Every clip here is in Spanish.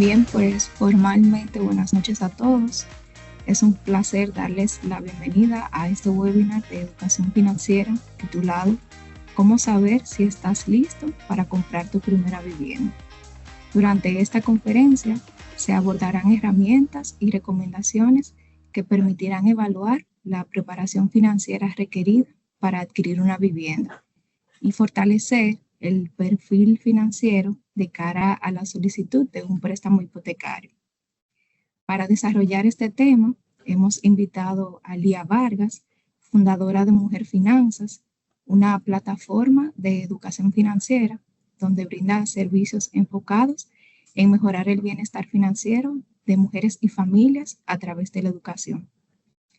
Bien, pues formalmente buenas noches a todos. Es un placer darles la bienvenida a este webinar de educación financiera titulado ¿Cómo saber si estás listo para comprar tu primera vivienda? Durante esta conferencia se abordarán herramientas y recomendaciones que permitirán evaluar la preparación financiera requerida para adquirir una vivienda y fortalecer el perfil financiero de cara a la solicitud de un préstamo hipotecario. Para desarrollar este tema, hemos invitado a Lía Vargas, fundadora de Mujer Finanzas, una plataforma de educación financiera donde brinda servicios enfocados en mejorar el bienestar financiero de mujeres y familias a través de la educación.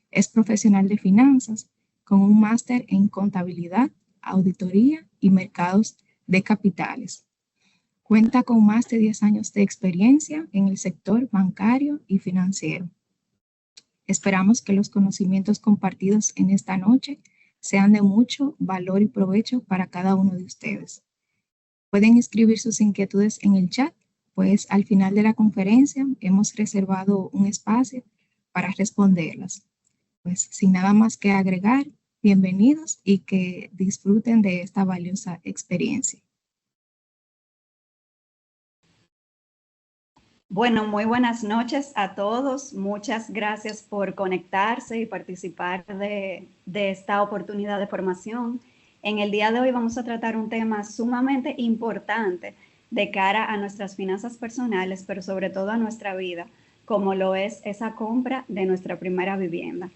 Es profesional de finanzas con un máster en contabilidad, auditoría y mercados de capitales. Cuenta con más de 10 años de experiencia en el sector bancario y financiero. Esperamos que los conocimientos compartidos en esta noche sean de mucho valor y provecho para cada uno de ustedes. Pueden escribir sus inquietudes en el chat, pues al final de la conferencia hemos reservado un espacio para responderlas. Pues sin nada más que agregar, bienvenidos y que disfruten de esta valiosa experiencia. Bueno, muy buenas noches a todos. Muchas gracias por conectarse y participar de esta oportunidad de formación. En el día de hoy vamos a tratar un tema sumamente importante de cara a nuestras finanzas personales, pero sobre todo a nuestra vida, como lo es esa compra de nuestra primera vivienda.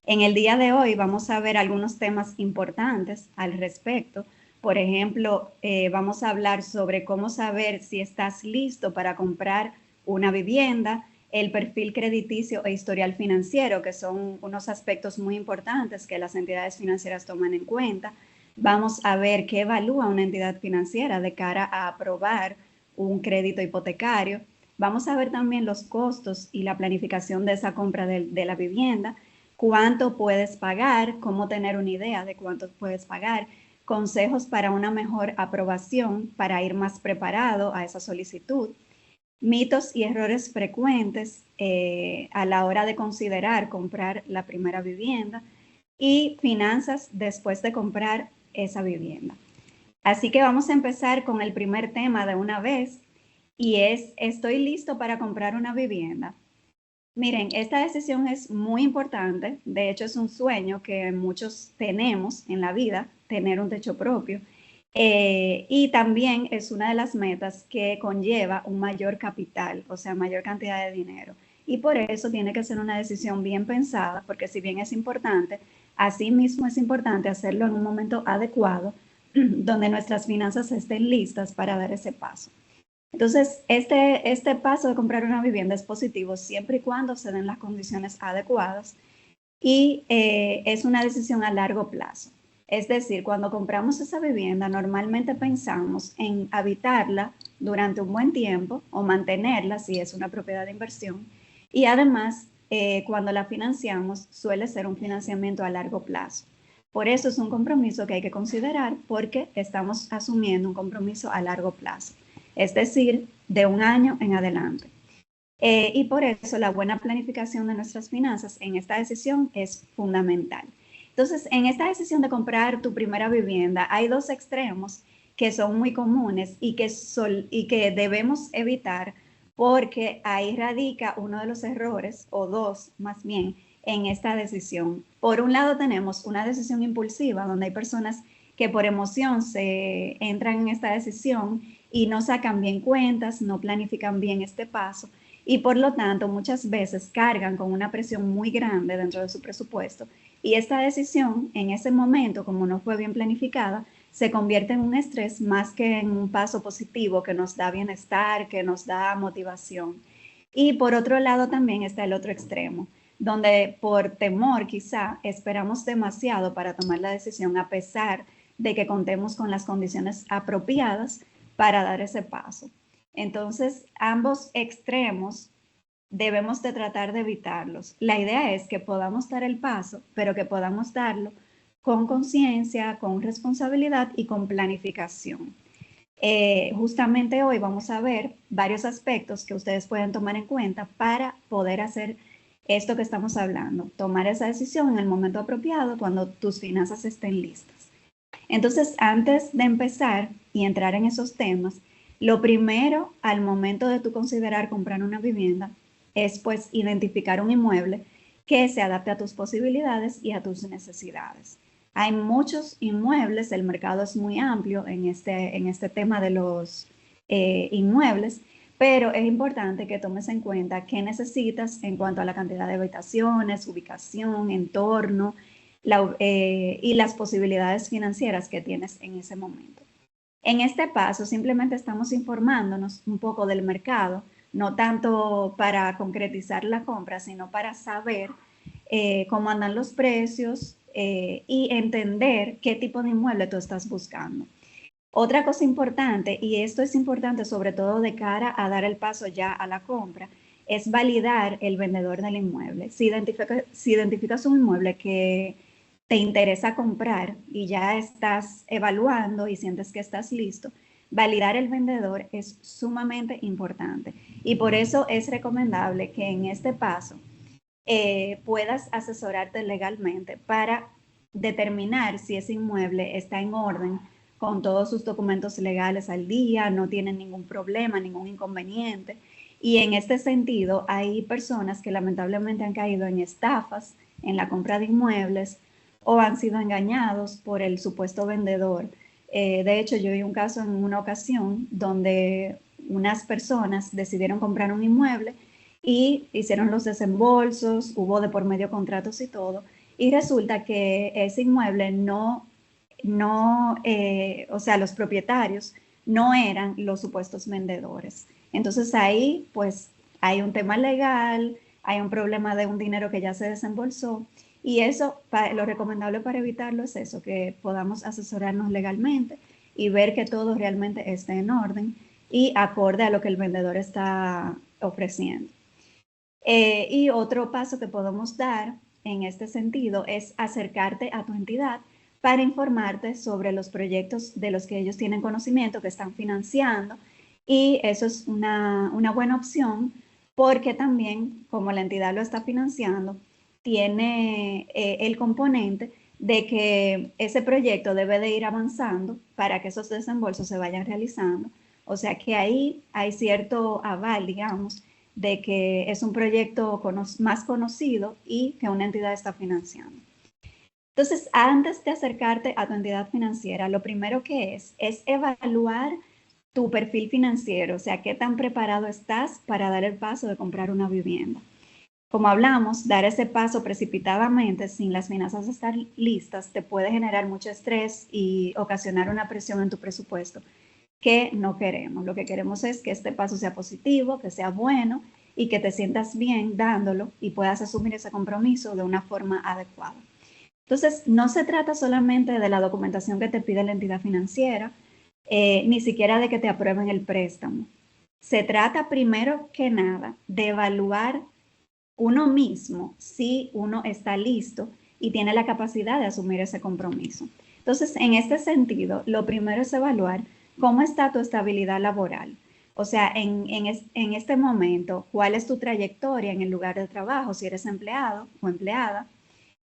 En el día de hoy vamos a ver algunos temas importantes al respecto. Por ejemplo, vamos a hablar sobre cómo saber si estás listo para comprar una vivienda, el perfil crediticio e historial financiero, que son unos aspectos muy importantes que las entidades financieras toman en cuenta. Vamos a ver qué evalúa una entidad financiera de cara a aprobar un crédito hipotecario. Vamos a ver también los costos y la planificación de esa compra de la vivienda, cuánto puedes pagar, cómo tener una idea de cuánto puedes pagar, consejos para una mejor aprobación, para ir más preparado a esa solicitud, mitos y errores frecuentes a la hora de considerar comprar la primera vivienda y finanzas después de comprar esa vivienda. Así que vamos a empezar con el primer tema de una vez y es, ¿estoy listo para comprar una vivienda? Miren, esta decisión es muy importante, de hecho es un sueño que muchos tenemos en la vida, tener un techo propio, y también es una de las metas que conlleva un mayor capital, o sea, mayor cantidad de dinero. Y por eso tiene que ser una decisión bien pensada, porque si bien es importante, asimismo es importante hacerlo en un momento adecuado, donde nuestras finanzas estén listas para dar ese paso. Entonces, este paso de comprar una vivienda es positivo siempre y cuando se den las condiciones adecuadas y es una decisión a largo plazo. Es decir, cuando compramos esa vivienda, normalmente pensamos en habitarla durante un buen tiempo o mantenerla si es una propiedad de inversión. Y además, cuando la financiamos, suele ser un financiamiento a largo plazo. Por eso es un compromiso que hay que considerar porque estamos asumiendo un compromiso a largo plazo, es decir, de un año en adelante. Y por eso la buena planificación de nuestras finanzas en esta decisión es fundamental. Entonces, en esta decisión de comprar tu primera vivienda, hay dos extremos que son muy comunes y que debemos evitar porque ahí radica uno de los errores, o dos más bien, en esta decisión. Por un lado tenemos una decisión impulsiva, donde hay personas que por emoción se entran en esta decisión y no sacan bien cuentas, no planifican bien este paso y por lo tanto muchas veces cargan con una presión muy grande dentro de su presupuesto y esta decisión en ese momento, como no fue bien planificada, se convierte en un estrés más que en un paso positivo que nos da bienestar, que nos da motivación. Y por otro lado también está el otro extremo, donde por temor quizá esperamos demasiado para tomar la decisión a pesar de que contemos con las condiciones apropiadas para dar ese paso. Entonces, ambos extremos debemos de tratar de evitarlos. La idea es que podamos dar el paso, pero que podamos darlo con conciencia, con responsabilidad y con planificación. Justamente hoy vamos a ver varios aspectos que ustedes pueden tomar en cuenta para poder hacer esto que estamos hablando, tomar esa decisión en el momento apropiado cuando tus finanzas estén listas. Entonces, antes de empezar y entrar en esos temas, lo primero al momento de tú considerar comprar una vivienda es pues identificar un inmueble que se adapte a tus posibilidades y a tus necesidades. Hay muchos inmuebles, el mercado es muy amplio en este tema de los inmuebles, pero es importante que tomes en cuenta qué necesitas en cuanto a la cantidad de habitaciones, ubicación, entorno, y las posibilidades financieras que tienes en ese momento. En este paso simplemente estamos informándonos un poco del mercado, no tanto para concretizar la compra, sino para saber cómo andan los precios y entender qué tipo de inmueble tú estás buscando. Otra cosa importante, y esto es importante sobre todo de cara a dar el paso ya a la compra, es validar el vendedor del inmueble. Si identificas un inmueble que te interesa comprar y ya estás evaluando y sientes que estás listo, validar el vendedor es sumamente importante. Y por eso es recomendable que en este paso puedas asesorarte legalmente para determinar si ese inmueble está en orden con todos sus documentos legales al día, no tienen ningún problema, ningún inconveniente. Y en este sentido, hay personas que lamentablemente han caído en estafas en la compra de inmuebles o han sido engañados por el supuesto vendedor. De hecho, yo vi un caso en una ocasión donde unas personas decidieron comprar un inmueble y hicieron los desembolsos, hubo de por medio contratos y todo, y resulta que ese inmueble o sea, los propietarios no eran los supuestos vendedores. Entonces ahí pues hay un tema legal, hay un problema de un dinero que ya se desembolsó y eso, lo recomendable para evitarlo es eso, que podamos asesorarnos legalmente y ver que todo realmente esté en orden y acorde a lo que el vendedor está ofreciendo. Y otro paso que podemos dar en este sentido es acercarte a tu entidad para informarte sobre los proyectos de los que ellos tienen conocimiento, que están financiando. Y eso es una buena opción porque también, como la entidad lo está financiando, tiene el componente de que ese proyecto debe de ir avanzando para que esos desembolsos se vayan realizando. O sea que ahí hay cierto aval, digamos, de que es un proyecto más conocido y que una entidad está financiando. Entonces, antes de acercarte a tu entidad financiera, lo primero que es evaluar tu perfil financiero, o sea, qué tan preparado estás para dar el paso de comprar una vivienda. Como hablamos, dar ese paso precipitadamente sin las finanzas estar listas te puede generar mucho estrés y ocasionar una presión en tu presupuesto que no queremos. Lo que queremos es que este paso sea positivo, que sea bueno y que te sientas bien dándolo y puedas asumir ese compromiso de una forma adecuada. Entonces, no se trata solamente de la documentación que te pide la entidad financiera, ni siquiera de que te aprueben el préstamo. Se trata primero que nada de evaluar uno mismo si uno está listo y tiene la capacidad de asumir ese compromiso. Entonces, en este sentido, lo primero es evaluar cómo está tu estabilidad laboral. O sea, en este momento, cuál es tu trayectoria en el lugar de trabajo, si eres empleado o empleada,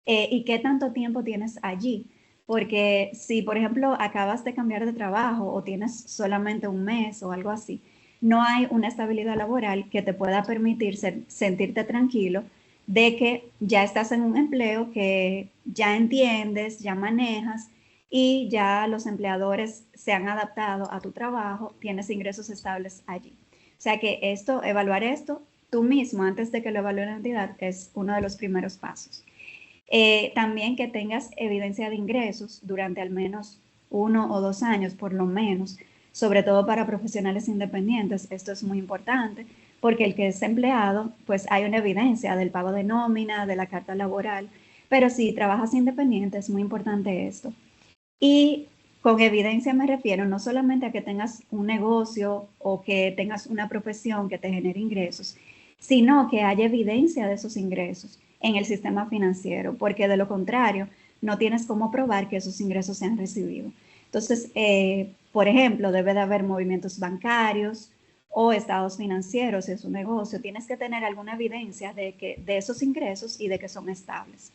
y qué tanto tiempo tienes allí. Porque si, por ejemplo, acabas de cambiar de trabajo o tienes solamente un mes o algo así, no hay una estabilidad laboral que te pueda permitir sentirte tranquilo de que ya estás en un empleo que ya entiendes, ya manejas y ya los empleadores se han adaptado a tu trabajo, tienes ingresos estables allí. O sea que evaluar esto tú mismo antes de que lo evalúe la entidad es uno de los primeros pasos. También que tengas evidencia de ingresos durante al menos 1 o 2 años, por lo menos, sobre todo para profesionales independientes. Esto es muy importante porque el que es empleado, pues hay una evidencia del pago de nómina, de la carta laboral, pero si trabajas independiente es muy importante esto. Y con evidencia me refiero no solamente a que tengas un negocio o que tengas una profesión que te genere ingresos, sino que haya evidencia de esos ingresos en el sistema financiero, porque de lo contrario no tienes cómo probar que esos ingresos se han recibido. Entonces, por ejemplo, debe de haber movimientos bancarios o estados financieros, si es un negocio. Tienes que tener alguna evidencia de esos ingresos y de que son estables.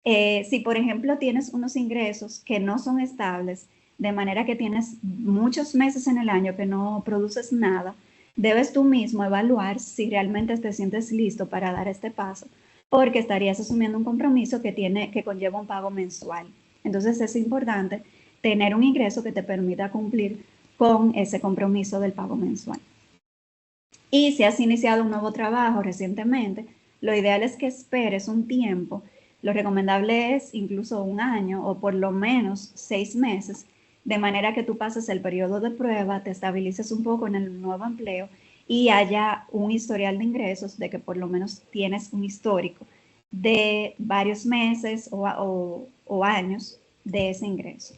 Si, por ejemplo, tienes unos ingresos que no son estables, de manera que tienes muchos meses en el año que no produces nada, debes tú mismo evaluar si realmente te sientes listo para dar este paso, porque estarías asumiendo un compromiso que conlleva un pago mensual. Entonces es importante tener un ingreso que te permita cumplir con ese compromiso del pago mensual. Y si has iniciado un nuevo trabajo recientemente, lo ideal es que esperes un tiempo. Lo recomendable es incluso un año o por lo menos 6 meses, de manera que tú pases el periodo de prueba, te estabilices un poco en el nuevo empleo y haya un historial de ingresos, de que por lo menos tienes un histórico de varios meses o años de ese ingreso.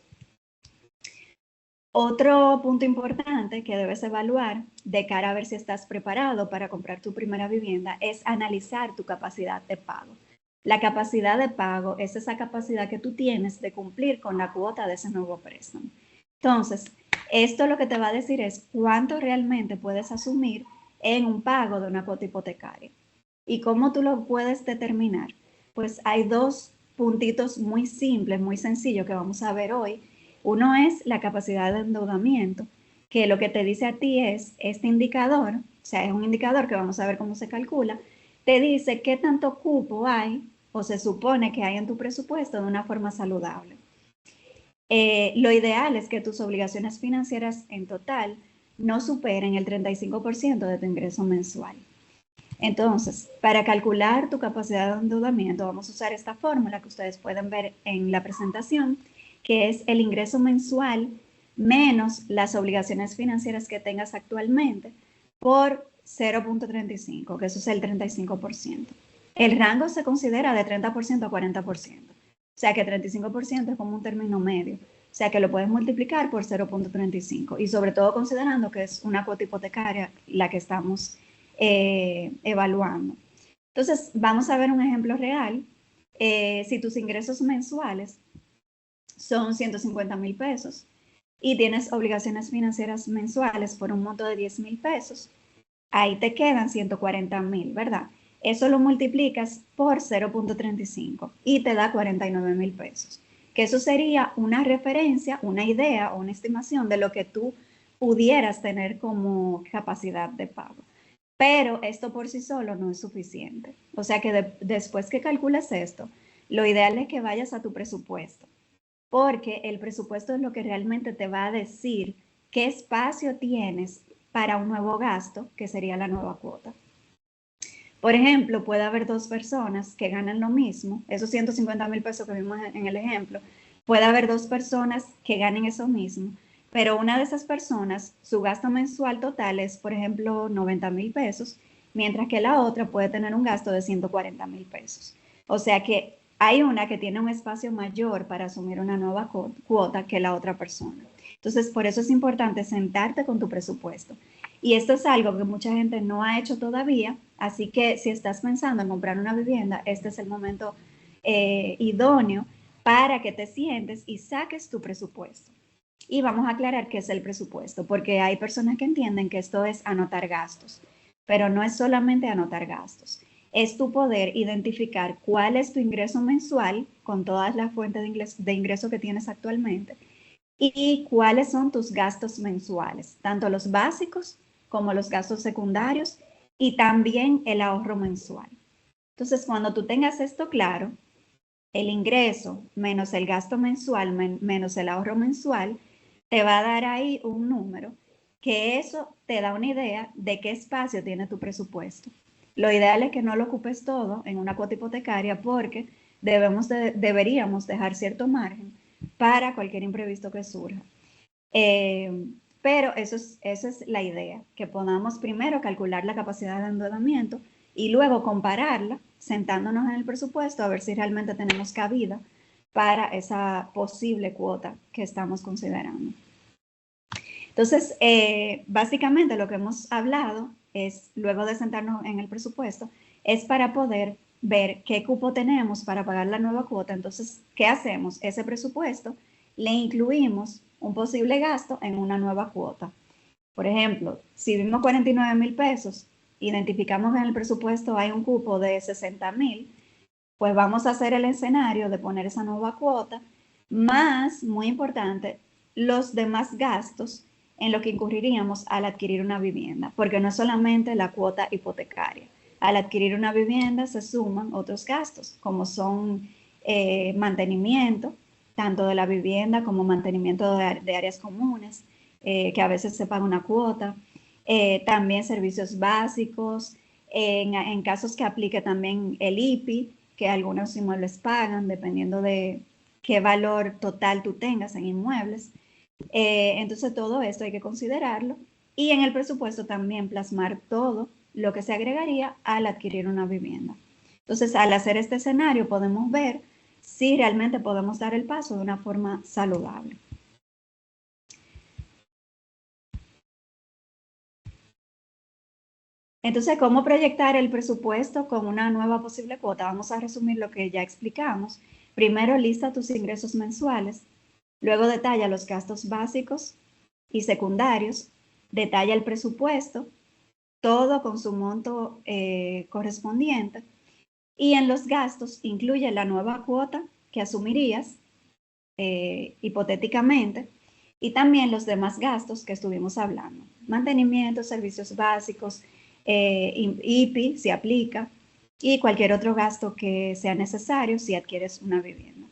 Otro punto importante que debes evaluar de cara a ver si estás preparado para comprar tu primera vivienda es analizar tu capacidad de pago. La capacidad de pago es esa capacidad que tú tienes de cumplir con la cuota de ese nuevo préstamo. Entonces, esto lo que te va a decir es cuánto realmente puedes asumir en un pago de una cuota hipotecaria. ¿Y cómo tú lo puedes determinar? Pues hay dos puntitos muy simples, muy sencillos que vamos a ver hoy. Uno es la capacidad de endeudamiento, que lo que te dice a ti es este indicador, o sea, es un indicador que vamos a ver cómo se calcula, te dice qué tanto cupo hay o se supone que hay en tu presupuesto de una forma saludable. Lo ideal es que tus obligaciones financieras en total no superen el 35% de tu ingreso mensual. Entonces, para calcular tu capacidad de endeudamiento, vamos a usar esta fórmula que ustedes pueden ver en la presentación, que es el ingreso mensual menos las obligaciones financieras que tengas actualmente por 0.35, que eso es el 35%. El rango se considera de 30% a 40%. O sea que 35% es como un término medio. O sea que lo puedes multiplicar por 0.35 y sobre todo considerando que es una cuota hipotecaria la que estamos evaluando. Entonces, vamos a ver un ejemplo real. Si tus ingresos mensuales son 150,000 pesos y tienes obligaciones financieras mensuales por un monto de 10,000 pesos, ahí te quedan 140,000, ¿verdad? Eso lo multiplicas por 0.35 y te da 49,000 pesos. Que eso sería una referencia, una idea o una estimación de lo que tú pudieras tener como capacidad de pago. Pero esto por sí solo no es suficiente. O sea que después que calcules esto, lo ideal es que vayas a tu presupuesto, porque el presupuesto es lo que realmente te va a decir qué espacio tienes para un nuevo gasto, que sería la nueva cuota. Por ejemplo, puede haber dos personas que ganan lo mismo, esos 150,000 pesos que vimos en el ejemplo, puede haber dos personas que ganen eso mismo, pero una de esas personas, su gasto mensual total es, por ejemplo, 90,000 pesos, mientras que la otra puede tener un gasto de 140,000 pesos. O sea que hay una que tiene un espacio mayor para asumir una nueva cuota que la otra persona. Entonces, por eso es importante sentarte con tu presupuesto. Y esto es algo que mucha gente no ha hecho todavía, así que si estás pensando en comprar una vivienda, este es el momento idóneo para que te sientes y saques tu presupuesto. Y vamos a aclarar qué es el presupuesto, porque hay personas que entienden que esto es anotar gastos, pero no es solamente anotar gastos. Es tu poder identificar cuál es tu ingreso mensual con todas las fuentes de ingreso que tienes actualmente y cuáles son tus gastos mensuales, tanto los básicos como los gastos secundarios y también el ahorro mensual. Entonces, cuando tú tengas esto claro, el ingreso menos el gasto mensual menos el ahorro mensual, te va a dar ahí un número que eso te da una idea de qué espacio tiene tu presupuesto. Lo ideal es que no lo ocupes todo en una cuota hipotecaria porque deberíamos dejar cierto margen para cualquier imprevisto que surja. Pero esa es la idea, que podamos primero calcular la capacidad de endeudamiento y luego compararla, sentándonos en el presupuesto a ver si realmente tenemos cabida para esa posible cuota que estamos considerando. Entonces, básicamente lo que hemos hablado es, luego de sentarnos en el presupuesto, es para poder ver qué cupo tenemos para pagar la nueva cuota. Entonces, ¿qué hacemos? Ese presupuesto le incluimos un posible gasto en una nueva cuota. Por ejemplo, si vimos 49,000 pesos, identificamos que en el presupuesto hay un cupo de 60,000, pues vamos a hacer el escenario de poner esa nueva cuota, más, muy importante, los demás gastos en lo que incurriríamos al adquirir una vivienda, porque no es solamente la cuota hipotecaria. Al adquirir una vivienda se suman otros gastos, como son mantenimiento, tanto de la vivienda como mantenimiento de áreas comunes, que a veces se paga una cuota, también servicios básicos, en casos que aplique también el IPI, que algunos inmuebles pagan, dependiendo de qué valor total tú tengas en inmuebles. Entonces todo esto hay que considerarlo y en el presupuesto también plasmar todo lo que se agregaría al adquirir una vivienda. Entonces, al hacer este escenario podemos ver si realmente podemos dar el paso de una forma saludable. Entonces, ¿cómo proyectar el presupuesto con una nueva posible cuota? Vamos a resumir lo que ya explicamos. Primero, lista tus ingresos mensuales. Luego, detalla los gastos básicos y secundarios. Detalla el presupuesto, todo con su monto correspondiente. Y en los gastos, incluye la nueva cuota que asumirías hipotéticamente y también los demás gastos que estuvimos hablando. Mantenimiento, servicios básicos, IPI si aplica y cualquier otro gasto que sea necesario si adquieres una vivienda.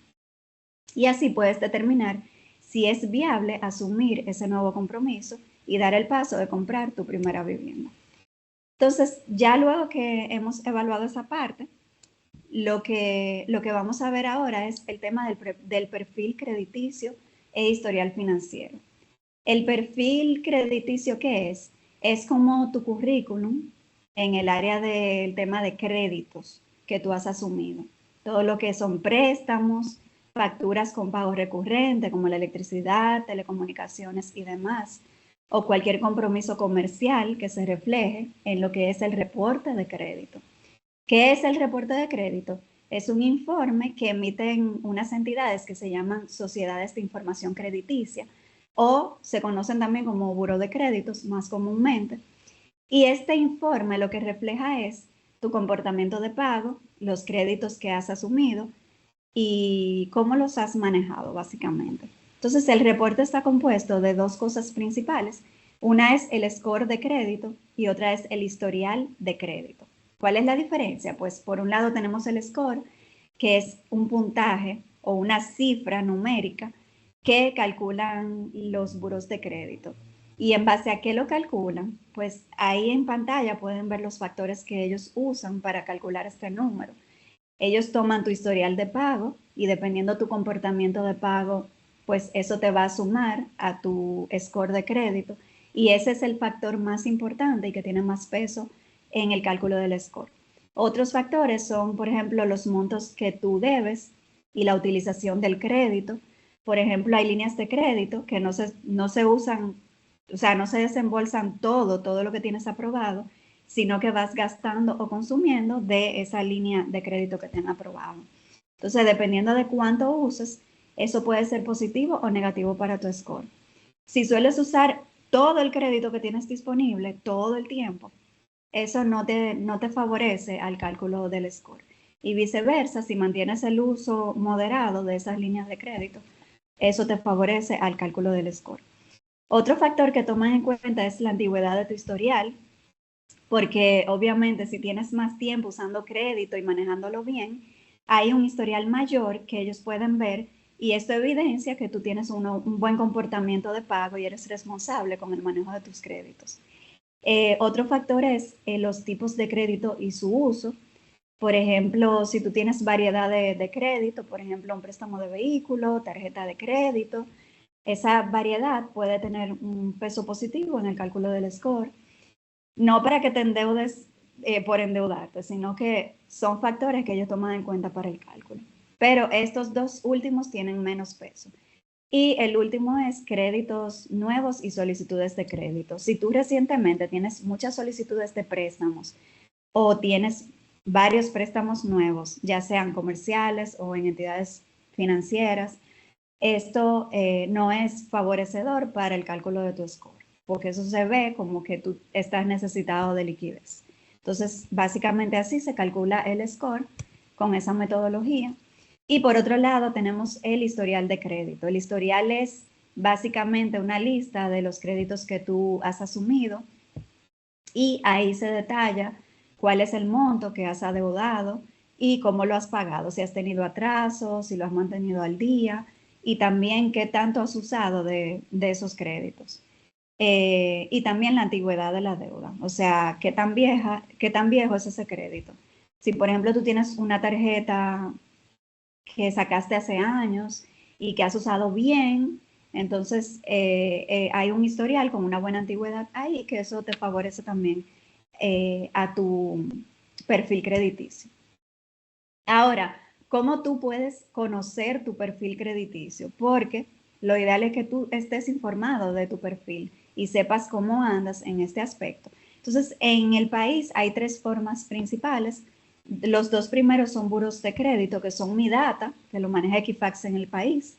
Y así puedes determinar si es viable asumir ese nuevo compromiso y dar el paso de comprar tu primera vivienda. Entonces, ya luego que hemos evaluado esa parte, lo que vamos a ver ahora es el tema del perfil crediticio e historial financiero. El perfil crediticio, ¿qué es? Es como tu currículum en el área del tema de créditos que tú has asumido. Todo lo que son préstamos, facturas con pago recurrente como la electricidad, telecomunicaciones y demás, o cualquier compromiso comercial que se refleje en lo que es el reporte de crédito. ¿Qué es el reporte de crédito? Es un informe que emiten unas entidades que se llaman sociedades de información crediticia o se conocen también como buró de créditos más comúnmente. Y este informe lo que refleja es tu comportamiento de pago, los créditos que has asumido y cómo los has manejado básicamente. Entonces el reporte está compuesto de dos cosas principales. Una es el score de crédito y otra es el historial de crédito. ¿Cuál es la diferencia? Pues por un lado tenemos el score, que es un puntaje o una cifra numérica que calculan los buros de crédito. Y en base a qué lo calculan, pues ahí en pantalla pueden ver los factores que ellos usan para calcular este número. Ellos toman tu historial de pago y dependiendo tu comportamiento de pago, pues eso te va a sumar a tu score de crédito. Y ese es el factor más importante y que tiene más peso en el cálculo del score. Otros factores son, por ejemplo, los montos que tú debes y la utilización del crédito. Por ejemplo, hay líneas de crédito que no se usan, o sea, no se desembolsan todo lo que tienes aprobado, sino que vas gastando o consumiendo de esa línea de crédito que te han aprobado. Entonces, dependiendo de cuánto uses, eso puede ser positivo o negativo para tu score. Si sueles usar todo el crédito que tienes disponible todo el tiempo, eso no te favorece al cálculo del score. Y viceversa, si mantienes el uso moderado de esas líneas de crédito, eso te favorece al cálculo del score. Otro factor que tomas en cuenta es la antigüedad de tu historial, porque obviamente si tienes más tiempo usando crédito y manejándolo bien, hay un historial mayor que ellos pueden ver y esto evidencia que tú tienes un buen comportamiento de pago y eres responsable con el manejo de tus créditos. Otro factor es los tipos de crédito y su uso. Por ejemplo, si tú tienes variedad de crédito, por ejemplo, un préstamo de vehículo, tarjeta de crédito, esa variedad puede tener un peso positivo en el cálculo del score. No para que te endeudes por endeudarte, sino que son factores que ellos toman en cuenta para el cálculo. Pero estos dos últimos tienen menos peso. Y el último es créditos nuevos y solicitudes de crédito. Si tú recientemente tienes muchas solicitudes de préstamos o tienes varios préstamos nuevos, ya sean comerciales o en entidades financieras, esto no es favorecedor para el cálculo de tu score, porque eso se ve como que tú estás necesitado de liquidez. Entonces, básicamente así se calcula el score con esa metodología. Y por otro lado, tenemos el historial de crédito. El historial es básicamente una lista de los créditos que tú has asumido y ahí se detalla cuál es el monto que has adeudado y cómo lo has pagado, si has tenido atrasos, si lo has mantenido al día y también qué tanto has usado de esos créditos. Y también la antigüedad de la deuda, o sea, qué tan viejo es ese crédito. Si, por ejemplo, tú tienes una tarjeta que sacaste hace años y que has usado bien, entonces hay un historial con una buena antigüedad ahí, que eso te favorece también a tu perfil crediticio. Ahora, ¿cómo tú puedes conocer tu perfil crediticio? Porque lo ideal es que tú estés informado de tu perfil y sepas cómo andas en este aspecto. Entonces, en el país hay tres formas principales. Los dos primeros son buros de crédito, que son Mi Data, que lo maneja Equifax en el país,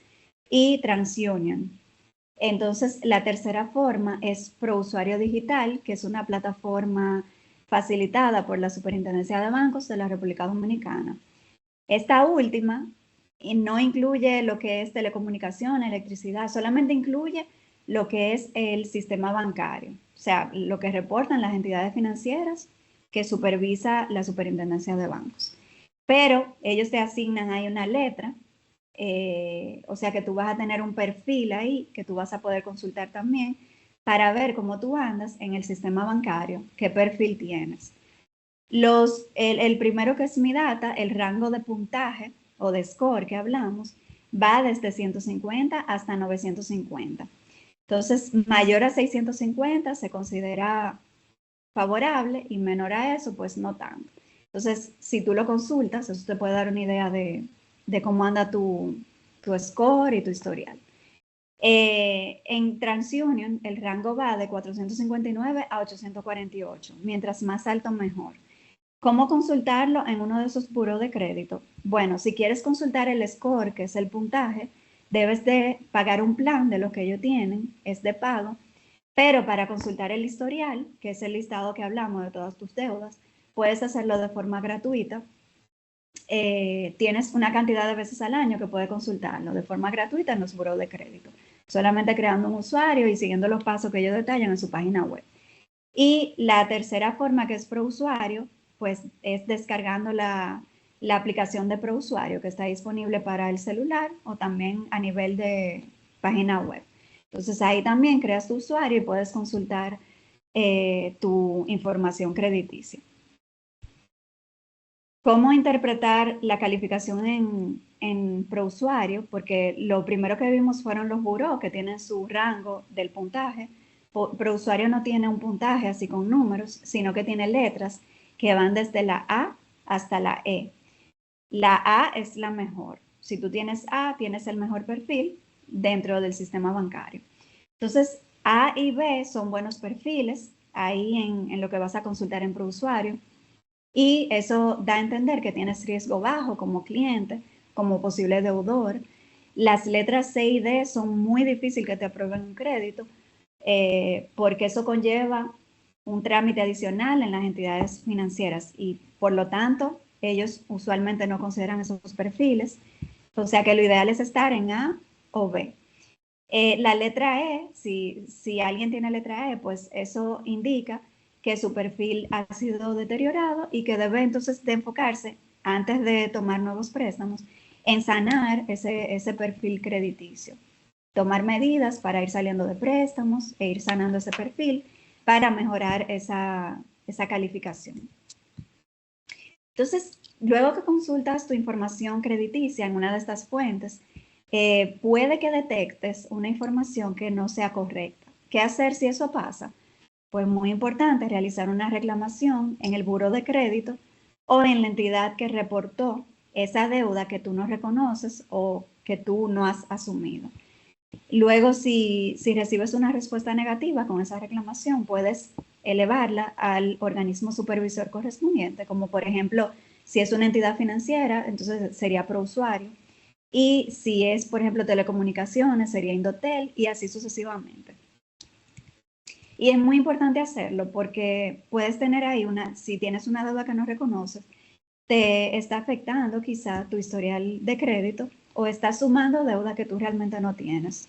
y TransUnion. Entonces, la tercera forma es ProUsuario Digital, que es una plataforma facilitada por la Superintendencia de Bancos de la República Dominicana. Esta última no incluye lo que es telecomunicación, electricidad, solamente incluye lo que es el sistema bancario, o sea, lo que reportan las entidades financieras que supervisa la Superintendencia de Bancos. Pero ellos te asignan ahí una letra, o sea que tú vas a tener un perfil ahí que tú vas a poder consultar también para ver cómo tú andas en el sistema bancario, qué perfil tienes. El primero que es Mi Data, el rango de puntaje o de score que hablamos, va desde 150 hasta 950. Entonces, mayor a 650 se considera favorable y menor a eso, pues no tanto. Entonces, si tú lo consultas, eso te puede dar una idea de cómo anda tu score y tu historial. En TransUnion, el rango va de 459 a 848. Mientras más alto, mejor. ¿Cómo consultarlo en uno de esos buros de crédito? Bueno, si quieres consultar el score, que es el puntaje, debes de pagar un plan de lo que ellos tienen, es de pago, pero para consultar el historial, que es el listado que hablamos de todas tus deudas, puedes hacerlo de forma gratuita. Tienes una cantidad de veces al año que puedes consultarlo de forma gratuita en los buros de crédito, solamente creando un usuario y siguiendo los pasos que ellos detallan en su página web. Y la tercera forma, que es ProUsuario, pues es descargando la aplicación de ProUsuario que está disponible para el celular o también a nivel de página web. Entonces ahí también creas tu usuario y puedes consultar tu información crediticia. ¿Cómo interpretar la calificación en ProUsuario? Porque lo primero que vimos fueron los burós que tienen su rango del puntaje. ProUsuario no tiene un puntaje así con números, sino que tiene letras que van desde la A hasta la E. La A es la mejor. Si tú tienes A, tienes el mejor perfil dentro del sistema bancario. Entonces, A y B son buenos perfiles ahí en lo que vas a consultar en ProUsuario. Y eso da a entender que tienes riesgo bajo como cliente, como posible deudor. Las letras C y D son muy difíciles que te aprueben un crédito porque eso conlleva un trámite adicional en las entidades financieras y por lo tanto ellos usualmente no consideran esos perfiles. O sea que lo ideal es estar en A o B. La letra E, si alguien tiene letra E, pues eso indica que su perfil ha sido deteriorado y que debe entonces de enfocarse, antes de tomar nuevos préstamos, en sanar ese perfil crediticio. Tomar medidas para ir saliendo de préstamos e ir sanando ese perfil para mejorar esa calificación. Entonces, luego que consultas tu información crediticia en una de estas fuentes, puede que detectes una información que no sea correcta. ¿Qué hacer si eso pasa? Pues muy importante realizar una reclamación en el buro de crédito o en la entidad que reportó esa deuda que tú no reconoces o que tú no has asumido. Luego, si recibes una respuesta negativa con esa reclamación, puedes elevarla al organismo supervisor correspondiente, como por ejemplo, si es una entidad financiera, entonces sería ProUsuario. Y si es, por ejemplo, telecomunicaciones, sería Indotel y así sucesivamente. Y es muy importante hacerlo porque puedes tener ahí si tienes una deuda que no reconoces, te está afectando quizá tu historial de crédito o estás sumando deuda que tú realmente no tienes.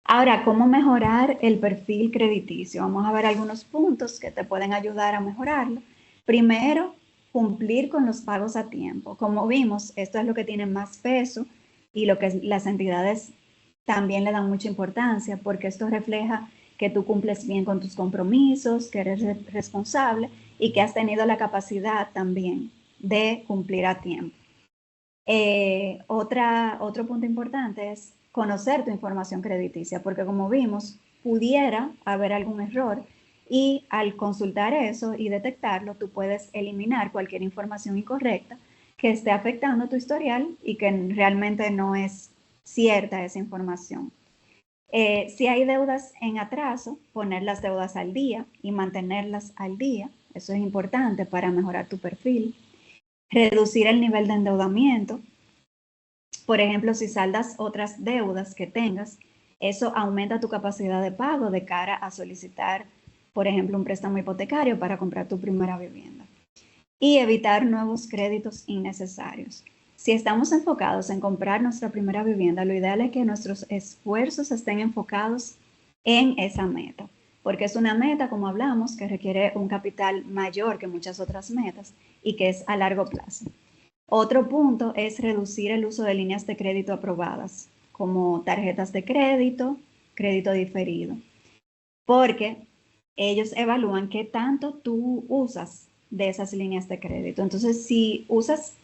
Ahora, ¿cómo mejorar el perfil crediticio? Vamos a ver algunos puntos que te pueden ayudar a mejorarlo. Primero, cumplir con los pagos a tiempo. Como vimos, esto es lo que tiene más peso y lo que las entidades también le dan mucha importancia porque esto refleja que tú cumples bien con tus compromisos, que eres responsable y que has tenido la capacidad también de cumplir a tiempo. Otro punto importante es conocer tu información crediticia, porque como vimos, pudiera haber algún error y al consultar eso y detectarlo, tú puedes eliminar cualquier información incorrecta que esté afectando tu historial y que realmente no es cierta esa información. Si hay deudas en atraso, poner las deudas al día y mantenerlas al día, eso es importante para mejorar tu perfil. Reducir el nivel de endeudamiento. Por ejemplo, si saldas otras deudas que tengas, eso aumenta tu capacidad de pago de cara a solicitar, por ejemplo, un préstamo hipotecario para comprar tu primera vivienda. Y evitar nuevos créditos innecesarios. Si estamos enfocados en comprar nuestra primera vivienda, lo ideal es que nuestros esfuerzos estén enfocados en esa meta, porque es una meta, como hablamos, que requiere un capital mayor que muchas otras metas y que es a largo plazo. Otro punto es reducir el uso de líneas de crédito aprobadas, como tarjetas de crédito, crédito diferido, porque ellos evalúan qué tanto tú usas de esas líneas de crédito. Entonces, si usas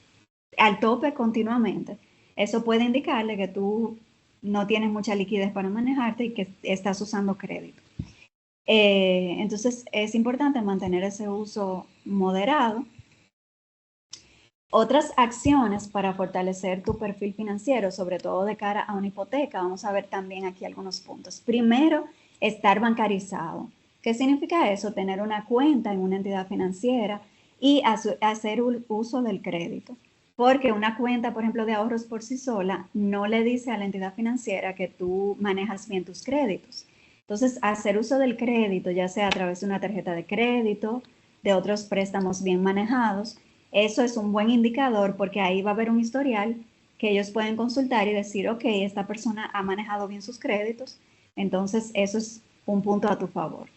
al tope continuamente, eso puede indicarle que tú no tienes mucha liquidez para manejarte y que estás usando crédito. Entonces, es importante mantener ese uso moderado. Otras acciones para fortalecer tu perfil financiero, sobre todo de cara a una hipoteca, vamos a ver también aquí algunos puntos. Primero, estar bancarizado. ¿Qué significa eso? Tener una cuenta en una entidad financiera y hacer uso del crédito. Porque una cuenta, por ejemplo, de ahorros por sí sola, no le dice a la entidad financiera que tú manejas bien tus créditos. Entonces, hacer uso del crédito, ya sea a través de una tarjeta de crédito, de otros préstamos bien manejados, eso es un buen indicador porque ahí va a haber un historial que ellos pueden consultar y decir, ok, esta persona ha manejado bien sus créditos, entonces eso es un punto a tu favor.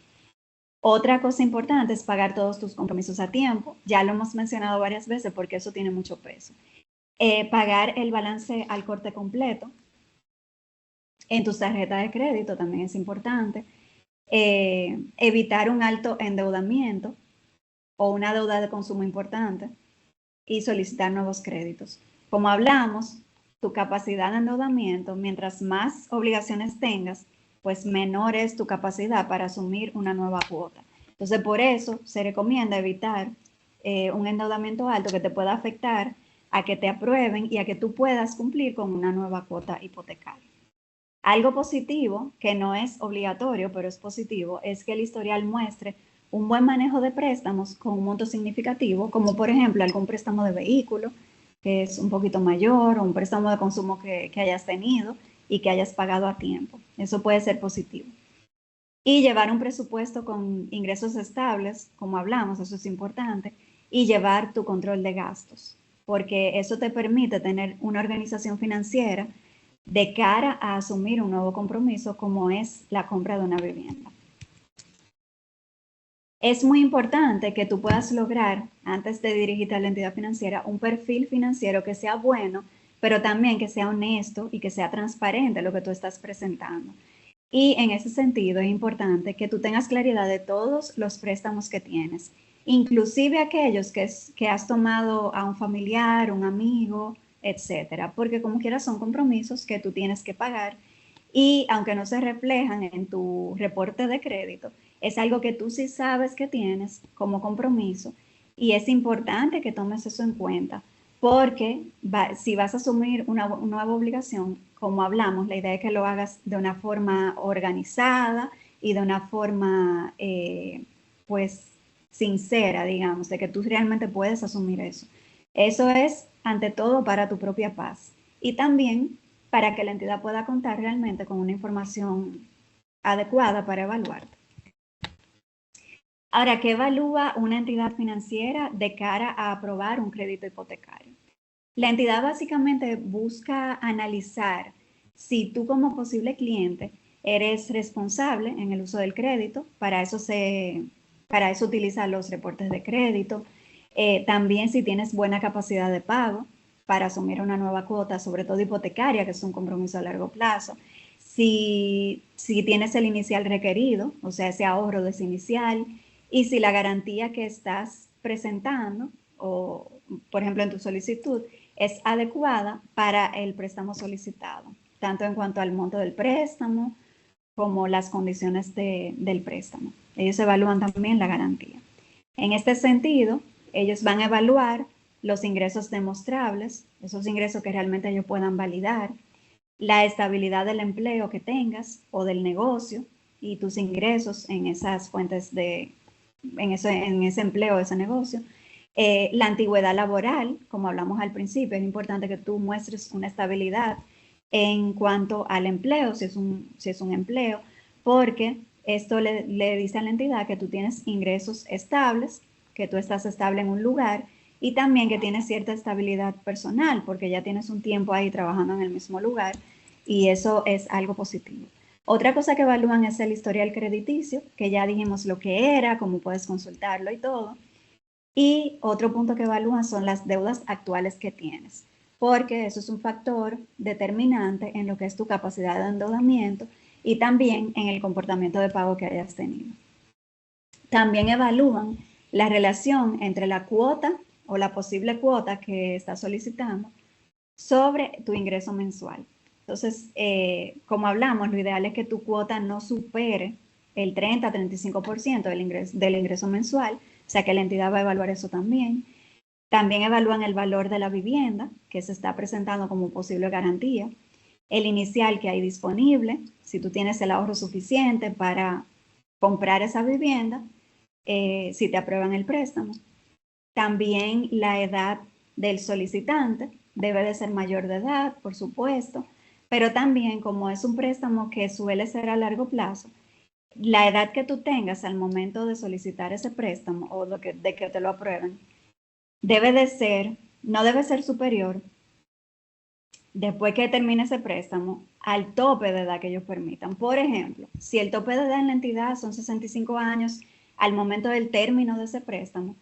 Otra cosa importante es pagar todos tus compromisos a tiempo. Ya lo hemos mencionado varias veces porque eso tiene mucho peso. Pagar el balance al corte completo en tus tarjetas de crédito también es importante. Evitar un alto endeudamiento o una deuda de consumo importante y solicitar nuevos créditos. Como hablamos, tu capacidad de endeudamiento, mientras más obligaciones tengas, pues menor es tu capacidad para asumir una nueva cuota. Entonces, por eso se recomienda evitar un endeudamiento alto que te pueda afectar a que te aprueben y a que tú puedas cumplir con una nueva cuota hipotecaria. Algo positivo, que no es obligatorio, pero es positivo, es que el historial muestre un buen manejo de préstamos con un monto significativo, como por ejemplo algún préstamo de vehículo, que es un poquito mayor, o un préstamo de consumo que hayas tenido y que hayas pagado a tiempo. Eso puede ser positivo. Y llevar un presupuesto con ingresos estables, como hablamos, eso es importante, y llevar tu control de gastos, porque eso te permite tener una organización financiera de cara a asumir un nuevo compromiso como es la compra de una vivienda. Es muy importante que tú puedas lograr, antes de dirigirte a la entidad financiera, un perfil financiero que sea bueno, pero también que sea honesto y que sea transparente lo que tú estás presentando. Y en ese sentido es importante que tú tengas claridad de todos los préstamos que tienes, inclusive aquellos que has tomado a un familiar, un amigo, etcétera, porque como quiera son compromisos que tú tienes que pagar y aunque no se reflejan en tu reporte de crédito, es algo que tú sí sabes que tienes como compromiso y es importante que tomes eso en cuenta porque si vas a asumir una nueva obligación, como hablamos, la idea es que lo hagas de una forma organizada y de una forma, pues, sincera, digamos, de que tú realmente puedes asumir eso. Eso es, ante todo, para tu propia paz y también para que la entidad pueda contar realmente con una información adecuada para evaluarte. Ahora, ¿qué evalúa una entidad financiera de cara a aprobar un crédito hipotecario? La entidad básicamente busca analizar si tú como posible cliente eres responsable en el uso del crédito, para eso utiliza los reportes de crédito, también si tienes buena capacidad de pago para asumir una nueva cuota, sobre todo hipotecaria, que es un compromiso a largo plazo, si tienes el inicial requerido, o sea, ese ahorro de ese inicial, y si la garantía que estás presentando, o por ejemplo en tu solicitud, es adecuada para el préstamo solicitado, tanto en cuanto al monto del préstamo como las condiciones del préstamo. Ellos evalúan también la garantía. En este sentido, ellos van a evaluar los ingresos demostrables, esos ingresos que realmente ellos puedan validar, la estabilidad del empleo que tengas o del negocio y tus ingresos en esas fuentes en ese empleo, ese negocio. La antigüedad laboral, como hablamos al principio, es importante que tú muestres una estabilidad en cuanto al empleo, si es un empleo, porque esto le dice a la entidad que tú tienes ingresos estables, que tú estás estable en un lugar y también que tienes cierta estabilidad personal, porque ya tienes un tiempo ahí trabajando en el mismo lugar y eso es algo positivo. Otra cosa que evalúan es el historial crediticio, que ya dijimos lo que era, cómo puedes consultarlo y todo. Y otro punto que evalúan son las deudas actuales que tienes, porque eso es un factor determinante en lo que es tu capacidad de endeudamiento y también en el comportamiento de pago que hayas tenido. También evalúan la relación entre la cuota o la posible cuota que estás solicitando sobre tu ingreso mensual. Entonces, como hablamos, lo ideal es que tu cuota no supere el 30-35% del ingreso mensual, o sea que la entidad va a evaluar eso también. También evalúan el valor de la vivienda que se está presentando como posible garantía, el inicial que hay disponible, si tú tienes el ahorro suficiente para comprar esa vivienda, si te aprueban el préstamo. También la edad del solicitante debe de ser mayor de edad, por supuesto, pero también como es un préstamo que suele ser a largo plazo, la edad que tú tengas al momento de solicitar ese préstamo o de que te lo aprueben, no debe ser superior después que termine ese préstamo al tope de edad que ellos permitan. Por ejemplo, si el tope de edad en la entidad son 65 años al momento del término de ese préstamo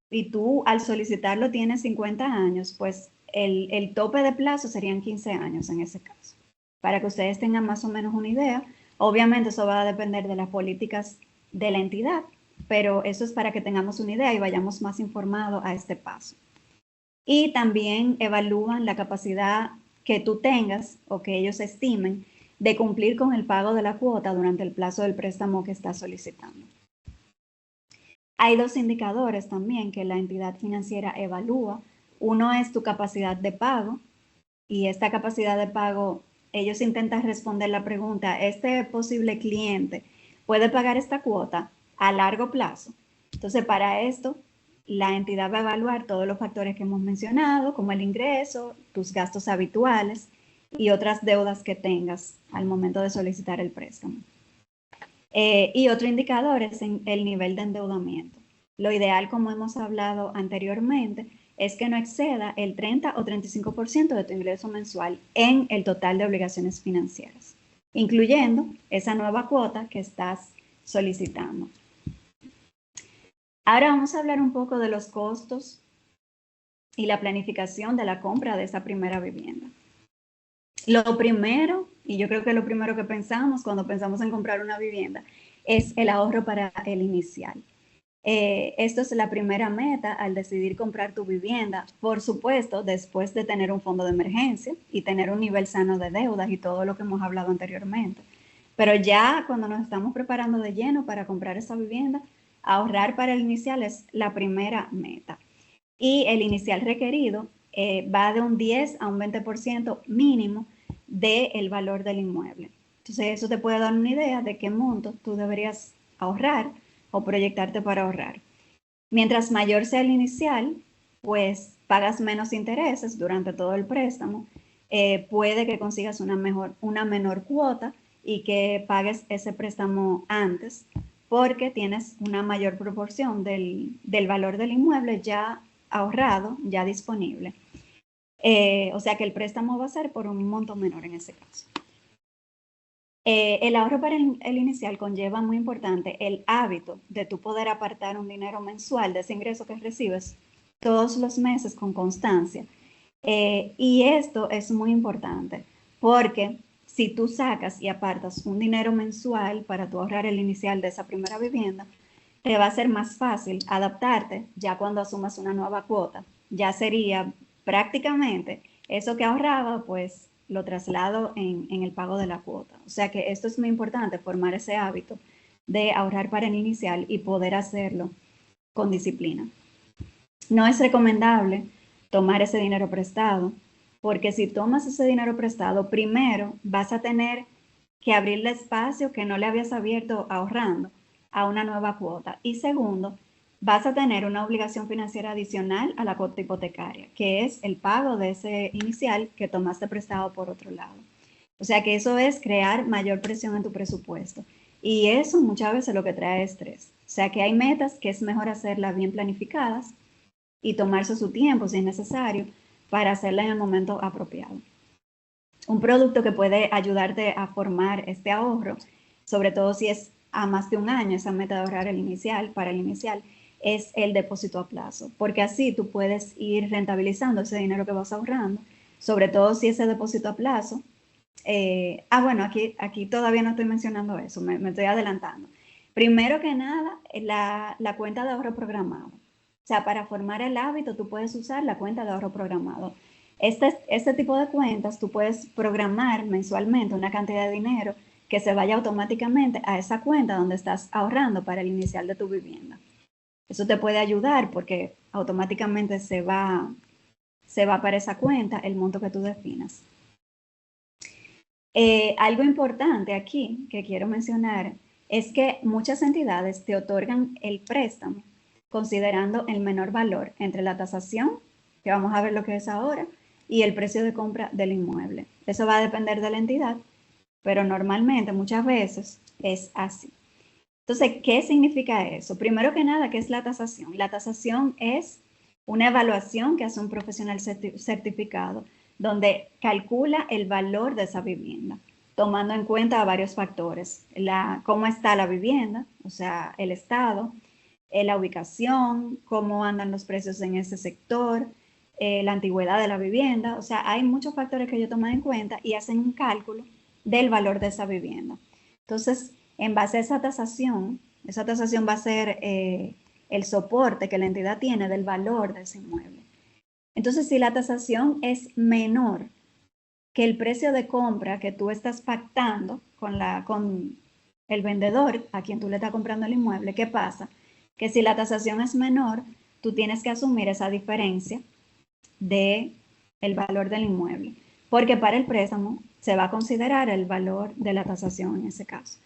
y tú al solicitarlo tienes 50 años, pues el tope de plazo serían 15 años en ese caso. Para que ustedes tengan más o menos una idea, obviamente eso va a depender de las políticas de la entidad, pero eso es para que tengamos una idea y vayamos más informados a este paso. Y también evalúan la capacidad que tú tengas o que ellos estimen de cumplir con el pago de la cuota durante el plazo del préstamo que estás solicitando. Hay dos indicadores también que la entidad financiera evalúa. Uno es tu capacidad de pago y esta capacidad de pago, ellos intentan responder la pregunta, ¿este posible cliente puede pagar esta cuota a largo plazo? Entonces, para esto, la entidad va a evaluar todos los factores que hemos mencionado, como el ingreso, tus gastos habituales y otras deudas que tengas al momento de solicitar el préstamo. Y otro indicador es el nivel de endeudamiento. Lo ideal, como hemos hablado anteriormente, es que no exceda el 30 o 35% de tu ingreso mensual en el total de obligaciones financieras, incluyendo esa nueva cuota que estás solicitando. Ahora vamos a hablar un poco de los costos y la planificación de la compra de esa primera vivienda. Lo primero, y yo creo que lo primero que pensamos cuando pensamos en comprar una vivienda, es el ahorro para el inicial. Esto es la primera meta al decidir comprar tu vivienda, por supuesto, después de tener un fondo de emergencia y tener un nivel sano de deudas y todo lo que hemos hablado anteriormente. Pero ya cuando nos estamos preparando de lleno para comprar esa vivienda, ahorrar para el inicial es la primera meta. Y el inicial requerido va de un 10 a un 20% mínimo del valor del inmueble. Entonces eso te puede dar una idea de qué monto tú deberías ahorrar o proyectarte para ahorrar. Mientras mayor sea el inicial, pues pagas menos intereses durante todo el préstamo, puede que consigas una menor cuota y que pagues ese préstamo antes, porque tienes una mayor proporción del valor del inmueble ya ahorrado, ya disponible. O sea que el préstamo va a ser por un monto menor en ese caso. El ahorro para el inicial conlleva, muy importante, el hábito de tú poder apartar un dinero mensual de ese ingreso que recibes todos los meses con constancia. Y esto es muy importante porque si tú sacas y apartas un dinero mensual para tú ahorrar el inicial de esa primera vivienda, te va a ser más fácil adaptarte ya cuando asumas una nueva cuota. Ya sería prácticamente eso que ahorraba, pues lo traslado en el pago de la cuota. O sea que esto es muy importante, formar ese hábito de ahorrar para el inicial y poder hacerlo con disciplina. No es recomendable tomar ese dinero prestado, porque si tomas ese dinero prestado, primero vas a tener que abrirle espacio que no le habías abierto ahorrando a una nueva cuota. Y segundo, vas a tener una obligación financiera adicional a la cuota hipotecaria, que es el pago de ese inicial que tomaste prestado por otro lado. O sea que eso es crear mayor presión en tu presupuesto. Y eso muchas veces lo que trae estrés. O sea que hay metas que es mejor hacerlas bien planificadas y tomarse su tiempo si es necesario para hacerla en el momento apropiado. Un producto que puede ayudarte a formar este ahorro, sobre todo si es a más de un año esa meta de ahorrar para el inicial, es el depósito a plazo, porque así tú puedes ir rentabilizando ese dinero que vas ahorrando, sobre todo si ese depósito a plazo. Bueno, aquí todavía no estoy mencionando eso, me estoy adelantando. Primero que nada, la cuenta de ahorro programado. O sea, para formar el hábito, tú puedes usar la cuenta de ahorro programado. Este tipo de cuentas, tú puedes programar mensualmente una cantidad de dinero que se vaya automáticamente a esa cuenta donde estás ahorrando para el inicial de tu vivienda. Eso te puede ayudar porque automáticamente se va para esa cuenta el monto que tú definas. Algo importante aquí que quiero mencionar es que muchas entidades te otorgan el préstamo considerando el menor valor entre la tasación, que vamos a ver lo que es ahora, y el precio de compra del inmueble. Eso va a depender de la entidad, pero normalmente, muchas veces, es así. Entonces, ¿qué significa eso? Primero que nada, ¿qué es la tasación? La tasación es una evaluación que hace un profesional certificado donde calcula el valor de esa vivienda, tomando en cuenta varios factores. Cómo está la vivienda, o sea, el estado, la ubicación, cómo andan los precios en ese sector, la antigüedad de la vivienda. O sea, hay muchos factores que ellos toman en cuenta y hacen un cálculo del valor de esa vivienda. Entonces, en base a esa tasación va a ser el soporte que la entidad tiene del valor de ese inmueble. Entonces, si la tasación es menor que el precio de compra que tú estás pactando con el vendedor a quien tú le estás comprando el inmueble, ¿qué pasa? Que si la tasación es menor, tú tienes que asumir esa diferencia de el valor del inmueble, porque para el préstamo se va a considerar el valor de la tasación en ese caso.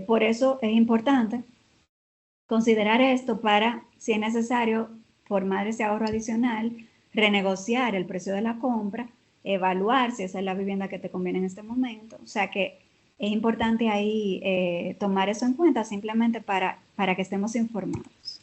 Por eso es importante considerar esto para, si es necesario, formar ese ahorro adicional, renegociar el precio de la compra, evaluar si esa es la vivienda que te conviene en este momento. O sea que es importante ahí tomar eso en cuenta simplemente para que estemos informados.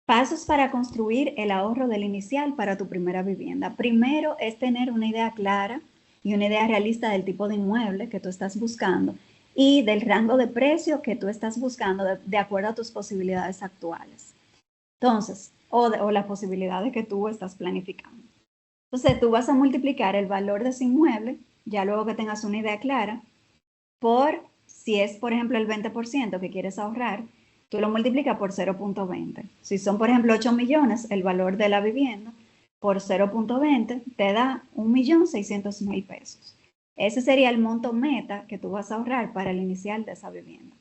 Pasos para construir el ahorro del inicial para tu primera vivienda. Primero es tener una idea clara y una idea realista del tipo de inmueble que tú estás buscando y del rango de precio que tú estás buscando de acuerdo a tus posibilidades actuales. Entonces, o las posibilidades que tú estás planificando. Entonces, tú vas a multiplicar el valor de ese inmueble, ya luego que tengas una idea clara, por, si es, por ejemplo, el 20% que quieres ahorrar, tú lo multiplicas por 0.20. Si son, por ejemplo, 8 millones el valor de la vivienda, por 0.20 te da 1.600.000 pesos. Ese sería el monto meta que tú vas a ahorrar para el inicial de esa vivienda.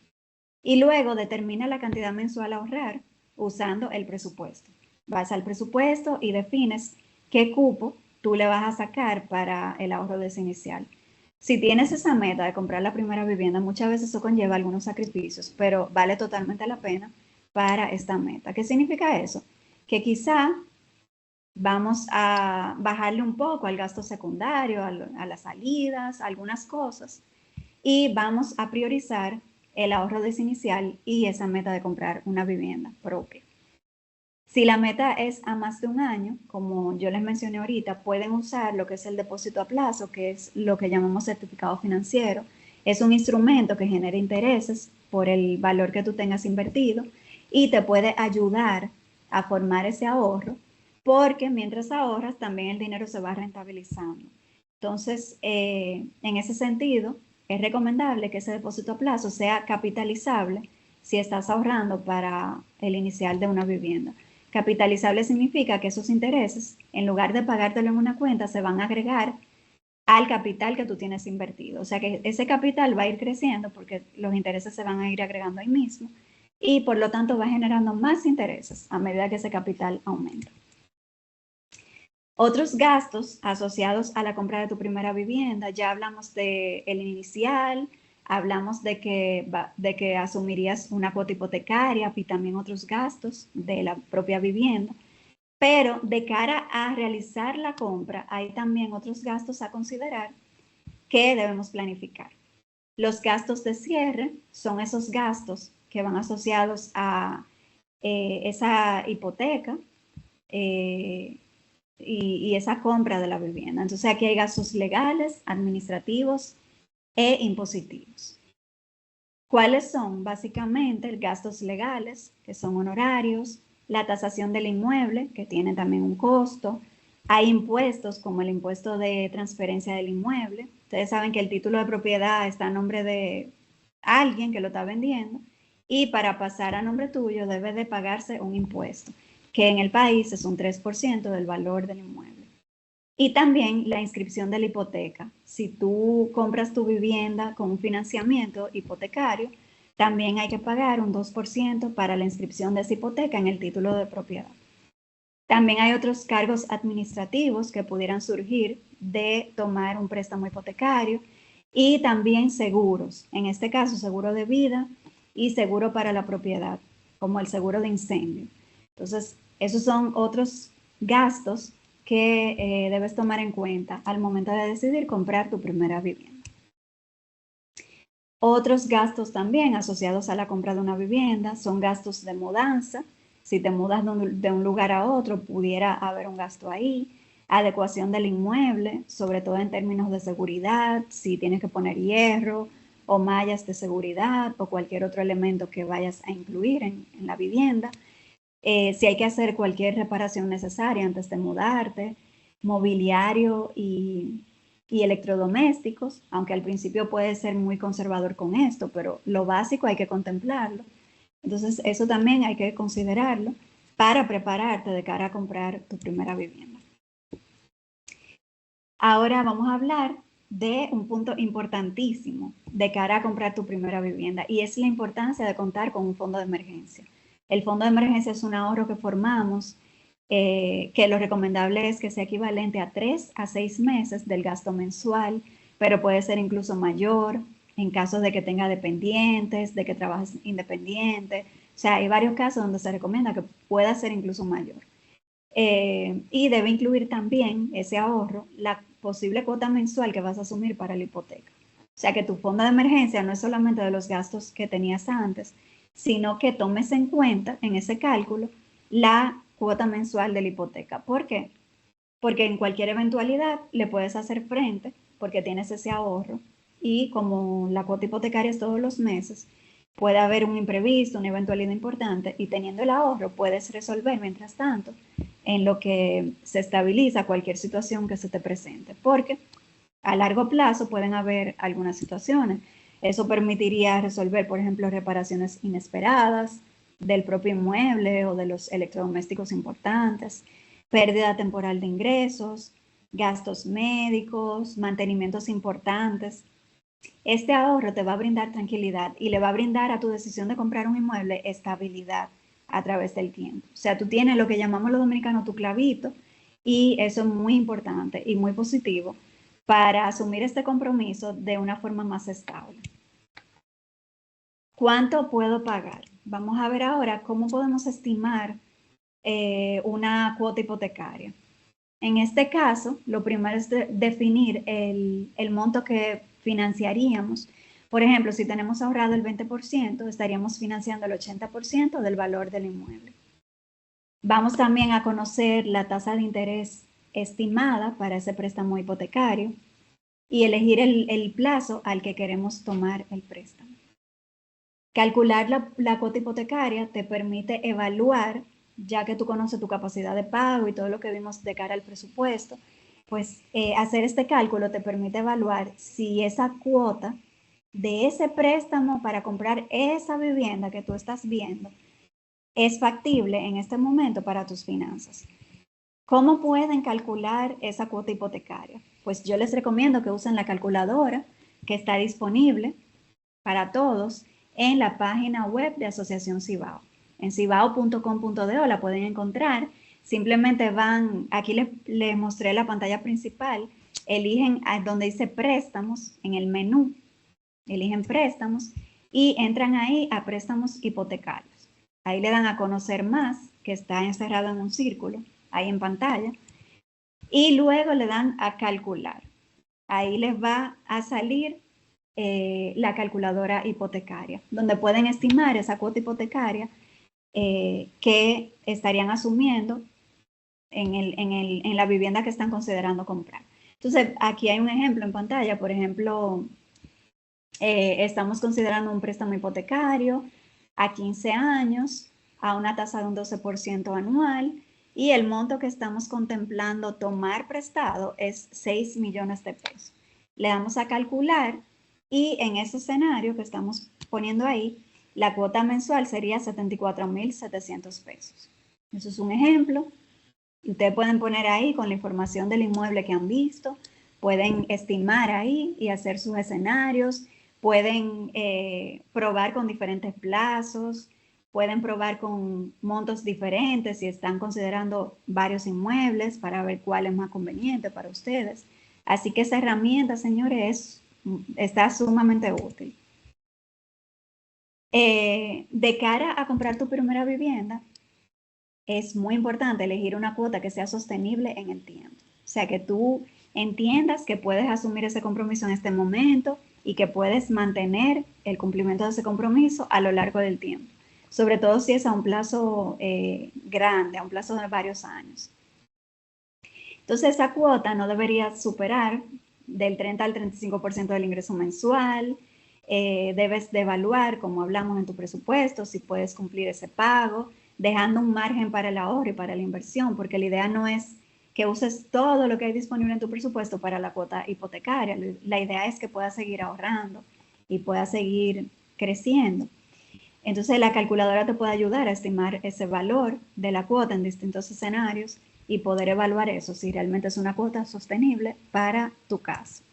Y luego determina la cantidad mensual a ahorrar usando el presupuesto. Vas al presupuesto y defines qué cupo tú le vas a sacar para el ahorro de ese inicial. Si tienes esa meta de comprar la primera vivienda, muchas veces eso conlleva algunos sacrificios, pero vale totalmente la pena para esta meta. ¿Qué significa eso? Que quizá Vamos a bajarle un poco al gasto secundario, a las salidas, a algunas cosas, y vamos a priorizar el ahorro desinicial y esa meta de comprar una vivienda propia. Si la meta es a más de un año, como yo les mencioné ahorita, pueden usar lo que es el depósito a plazo, que es lo que llamamos certificado financiero. Es un instrumento que genera intereses por el valor que tú tengas invertido y te puede ayudar a formar ese ahorro, porque mientras ahorras también el dinero se va rentabilizando. Entonces, en ese sentido, es recomendable que ese depósito a plazo sea capitalizable si estás ahorrando para el inicial de una vivienda. Capitalizable significa que esos intereses, en lugar de pagártelo en una cuenta, se van a agregar al capital que tú tienes invertido. O sea que ese capital va a ir creciendo porque los intereses se van a ir agregando ahí mismo y por lo tanto va generando más intereses a medida que ese capital aumenta. Otros gastos asociados a la compra de tu primera vivienda, ya hablamos de el inicial, hablamos de que asumirías una cuota hipotecaria y también otros gastos de la propia vivienda. Pero de cara a realizar la compra, hay también otros gastos a considerar que debemos planificar. Los gastos de cierre son esos gastos que van asociados a esa hipoteca y esa compra de la vivienda. Entonces aquí hay gastos legales, administrativos e impositivos. ¿Cuáles son? Básicamente gastos legales, que son honorarios, la tasación del inmueble, que tiene también un costo. Hay impuestos como el impuesto de transferencia del inmueble. Ustedes saben que el título de propiedad está a nombre de alguien que lo está vendiendo y para pasar a nombre tuyo debe de pagarse un impuesto, que en el país es un 3% del valor del inmueble. Y también la inscripción de la hipoteca. Si tú compras tu vivienda con un financiamiento hipotecario, también hay que pagar un 2% para la inscripción de esa hipoteca en el título de propiedad. También hay otros cargos administrativos que pudieran surgir de tomar un préstamo hipotecario y también seguros, en este caso seguro de vida y seguro para la propiedad, como el seguro de incendio. Entonces, esos son otros gastos que debes tomar en cuenta al momento de decidir comprar tu primera vivienda. Otros gastos también asociados a la compra de una vivienda son gastos de mudanza. Si te mudas de un lugar a otro, pudiera haber un gasto ahí. Adecuación del inmueble, sobre todo en términos de seguridad, si tienes que poner hierro o mallas de seguridad o cualquier otro elemento que vayas a incluir en la vivienda. Si hay que hacer cualquier reparación necesaria antes de mudarte, mobiliario y electrodomésticos, aunque al principio puede ser muy conservador con esto, pero lo básico hay que contemplarlo. Entonces, eso también hay que considerarlo para prepararte de cara a comprar tu primera vivienda. Ahora vamos a hablar de un punto importantísimo de cara a comprar tu primera vivienda y es la importancia de contar con un fondo de emergencia. El fondo de emergencia es un ahorro que formamos que lo recomendable es que sea equivalente a 3 a 6 meses del gasto mensual, pero puede ser incluso mayor en caso de que tenga dependientes, de que trabajes independiente. O sea, hay varios casos donde se recomienda que pueda ser incluso mayor. Y debe incluir también ese ahorro, la posible cuota mensual que vas a asumir para la hipoteca. O sea que tu fondo de emergencia no es solamente de los gastos que tenías antes, sino que tomes en cuenta en ese cálculo la cuota mensual de la hipoteca. ¿Por qué? Porque en cualquier eventualidad le puedes hacer frente porque tienes ese ahorro y como la cuota hipotecaria es todos los meses, puede haber un imprevisto, una eventualidad importante y teniendo el ahorro puedes resolver mientras tanto en lo que se estabiliza cualquier situación que se te presente, porque a largo plazo pueden haber algunas situaciones. Eso permitiría resolver, por ejemplo, reparaciones inesperadas del propio inmueble o de los electrodomésticos importantes, pérdida temporal de ingresos, gastos médicos, mantenimientos importantes. Este ahorro te va a brindar tranquilidad y le va a brindar a tu decisión de comprar un inmueble estabilidad a través del tiempo. O sea, tú tienes lo que llamamos los dominicanos tu clavito y eso es muy importante y muy positivo para asumir este compromiso de una forma más estable. ¿Cuánto puedo pagar? Vamos a ver ahora cómo podemos estimar una cuota hipotecaria. En este caso, lo primero es definir el monto que financiaríamos. Por ejemplo, si tenemos ahorrado el 20%, estaríamos financiando el 80% del valor del inmueble. Vamos también a conocer la tasa de interés estimada para ese préstamo hipotecario y elegir el plazo al que queremos tomar el préstamo. Calcular la cuota hipotecaria te permite evaluar, ya que tú conoces tu capacidad de pago y todo lo que vimos de cara al presupuesto, pues hacer este cálculo te permite evaluar si esa cuota de ese préstamo para comprar esa vivienda que tú estás viendo es factible en este momento para tus finanzas. ¿Cómo pueden calcular esa cuota hipotecaria? Pues yo les recomiendo que usen la calculadora que está disponible para todos en la página web de Asociación Cibao. En cibao.com.do la pueden encontrar. Simplemente van, aquí les mostré la pantalla principal, eligen donde dice préstamos, en el menú, eligen préstamos y entran ahí a préstamos hipotecarios. Ahí le dan a conocer más, que está encerrado en un círculo, ahí en pantalla, y luego le dan a calcular. Ahí les va a salir la calculadora hipotecaria, donde pueden estimar esa cuota hipotecaria que estarían asumiendo en la vivienda que están considerando comprar. Entonces, aquí hay un ejemplo en pantalla, por ejemplo, estamos considerando un préstamo hipotecario a 15 años, a una tasa de un 12% anual, y el monto que estamos contemplando tomar prestado es 6 millones de pesos. Le damos a calcular y en ese escenario que estamos poniendo ahí, la cuota mensual sería 74.700 pesos. Eso es un ejemplo. Ustedes pueden poner ahí con la información del inmueble que han visto, pueden estimar ahí y hacer sus escenarios, pueden probar con diferentes plazos, pueden probar con montos diferentes si están considerando varios inmuebles para ver cuál es más conveniente para ustedes. Así que esa herramienta, señores, está sumamente útil. De cara a comprar tu primera vivienda, es muy importante elegir una cuota que sea sostenible en el tiempo. O sea, que tú entiendas que puedes asumir ese compromiso en este momento y que puedes mantener el cumplimiento de ese compromiso a lo largo del tiempo. Sobre todo si es a un plazo grande, a un plazo de varios años. Entonces, esa cuota no debería superar del 30 al 35% del ingreso mensual. Debes de evaluar, como hablamos en tu presupuesto, si puedes cumplir ese pago, dejando un margen para el ahorro y para la inversión, porque la idea no es que uses todo lo que hay disponible en tu presupuesto para la cuota hipotecaria. La idea es que puedas seguir ahorrando y puedas seguir creciendo. Entonces, la calculadora te puede ayudar a estimar ese valor de la cuota en distintos escenarios y poder evaluar eso, si realmente es una cuota sostenible para tu caso.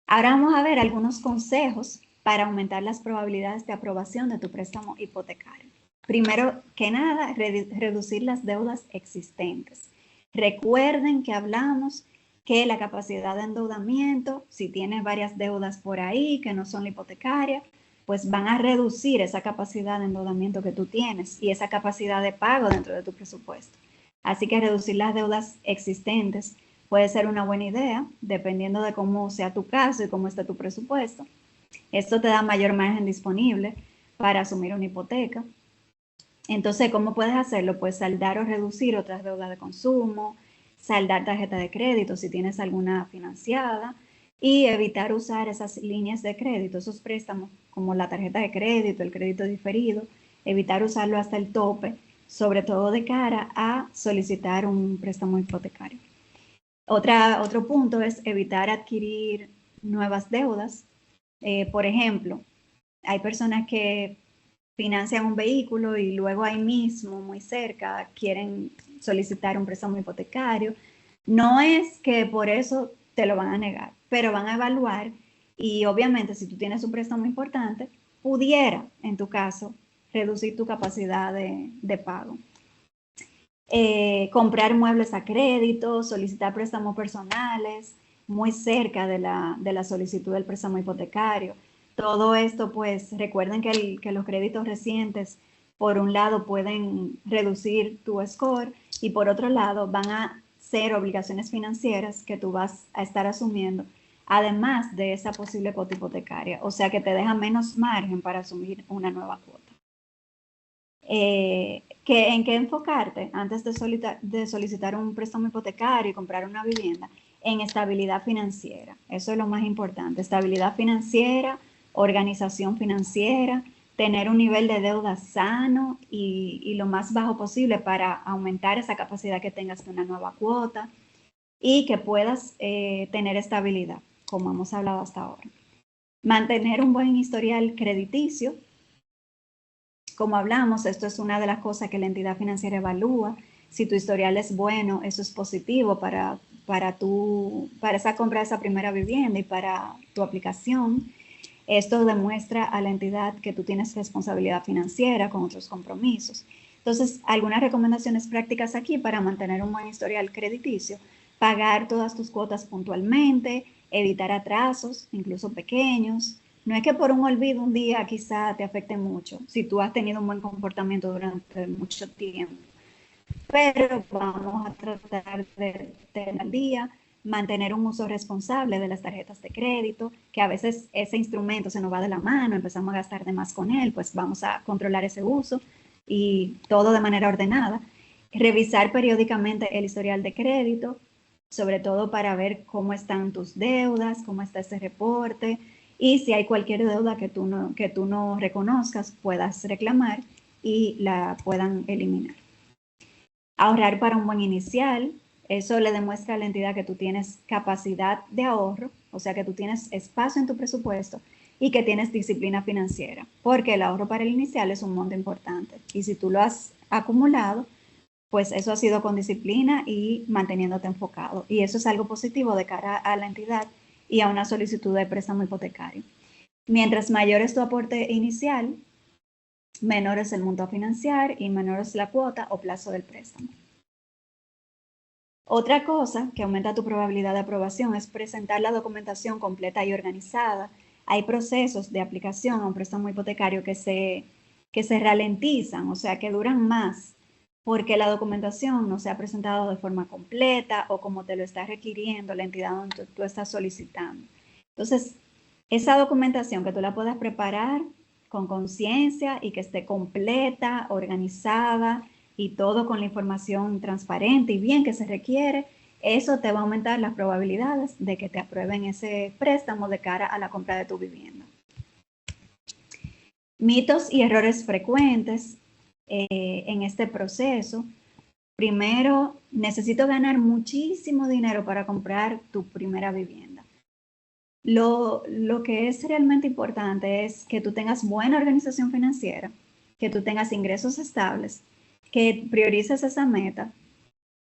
Ahora vamos a ver algunos consejos para aumentar las probabilidades de aprobación de tu préstamo hipotecario. Primero que nada, reducir las deudas existentes. Recuerden que hablamos que la capacidad de endeudamiento, si tienes varias deudas por ahí que no son la hipotecaria, pues van a reducir esa capacidad de endeudamiento que tú tienes y esa capacidad de pago dentro de tu presupuesto. Así que reducir las deudas existentes puede ser una buena idea, dependiendo de cómo sea tu caso y cómo esté tu presupuesto. Esto te da mayor margen disponible para asumir una hipoteca. Entonces, ¿cómo puedes hacerlo? Pues saldar o reducir otras deudas de consumo, saldar tarjeta de crédito si tienes alguna financiada y evitar usar esas líneas de crédito, esos préstamos como la tarjeta de crédito, el crédito diferido, evitar usarlo hasta el tope, sobre todo de cara a solicitar un préstamo hipotecario. Otro punto es evitar adquirir nuevas deudas. Por ejemplo, hay personas que financian un vehículo y luego ahí mismo, muy cerca, quieren solicitar un préstamo hipotecario. No es que por eso te lo van a negar, pero van a evaluar y obviamente si tú tienes un préstamo importante, pudiera, en tu caso, reducir tu capacidad de pago. Comprar muebles a crédito, solicitar préstamos personales, muy cerca de la solicitud del préstamo hipotecario. Todo esto, pues recuerden que los créditos recientes, por un lado, pueden reducir tu score y por otro lado, van a ser obligaciones financieras que tú vas a estar asumiendo, además de esa posible cuota hipotecaria, o sea que te deja menos margen para asumir una nueva cuota. ¿En qué enfocarte antes de solicitar un préstamo hipotecario y comprar una vivienda? En estabilidad financiera, eso es lo más importante, estabilidad financiera, organización financiera, tener un nivel de deuda sano y lo más bajo posible para aumentar esa capacidad que tengas de una nueva cuota y que puedas tener estabilidad, como hemos hablado hasta ahora. Mantener un buen historial crediticio. Como hablamos, esto es una de las cosas que la entidad financiera evalúa. Si tu historial es bueno, eso es positivo para esa compra de esa primera vivienda y para tu aplicación. Esto demuestra a la entidad que tú tienes responsabilidad financiera con otros compromisos. Entonces, algunas recomendaciones prácticas aquí para mantener un buen historial crediticio: pagar todas tus cuotas puntualmente, evitar atrasos, incluso pequeños. No es que por un olvido un día quizá te afecte mucho, si tú has tenido un buen comportamiento durante mucho tiempo, pero vamos a tratar de tener al día, mantener un uso responsable de las tarjetas de crédito, que a veces ese instrumento se nos va de la mano, empezamos a gastar de más con él, pues vamos a controlar ese uso y todo de manera ordenada. Revisar periódicamente el historial de crédito, sobre todo para ver cómo están tus deudas, cómo está ese reporte, y si hay cualquier deuda que tú no reconozcas, puedas reclamar y la puedan eliminar. Ahorrar para un buen inicial, eso le demuestra a la entidad que tú tienes capacidad de ahorro, o sea que tú tienes espacio en tu presupuesto y que tienes disciplina financiera, porque el ahorro para el inicial es un monto importante y si tú lo has acumulado, pues eso ha sido con disciplina y manteniéndote enfocado, y eso es algo positivo de cara a la entidad y a una solicitud de préstamo hipotecario. Mientras mayor es tu aporte inicial, menor es el monto a financiar y menor es la cuota o plazo del préstamo. Otra cosa que aumenta tu probabilidad de aprobación es presentar la documentación completa y organizada. Hay procesos de aplicación a un préstamo hipotecario que se ralentizan, o sea, que duran más, porque la documentación no se ha presentado de forma completa o como te lo está requiriendo la entidad donde tú estás solicitando. Entonces, esa documentación que tú la puedas preparar con conciencia y que esté completa, organizada y todo con la información transparente y bien que se requiere, eso te va a aumentar las probabilidades de que te aprueben ese préstamo de cara a la compra de tu vivienda. Mitos y errores frecuentes en este proceso. Primero, necesito ganar muchísimo dinero para comprar tu primera vivienda. Lo que es realmente importante es que tú tengas buena organización financiera, que tú tengas ingresos estables, que priorices esa meta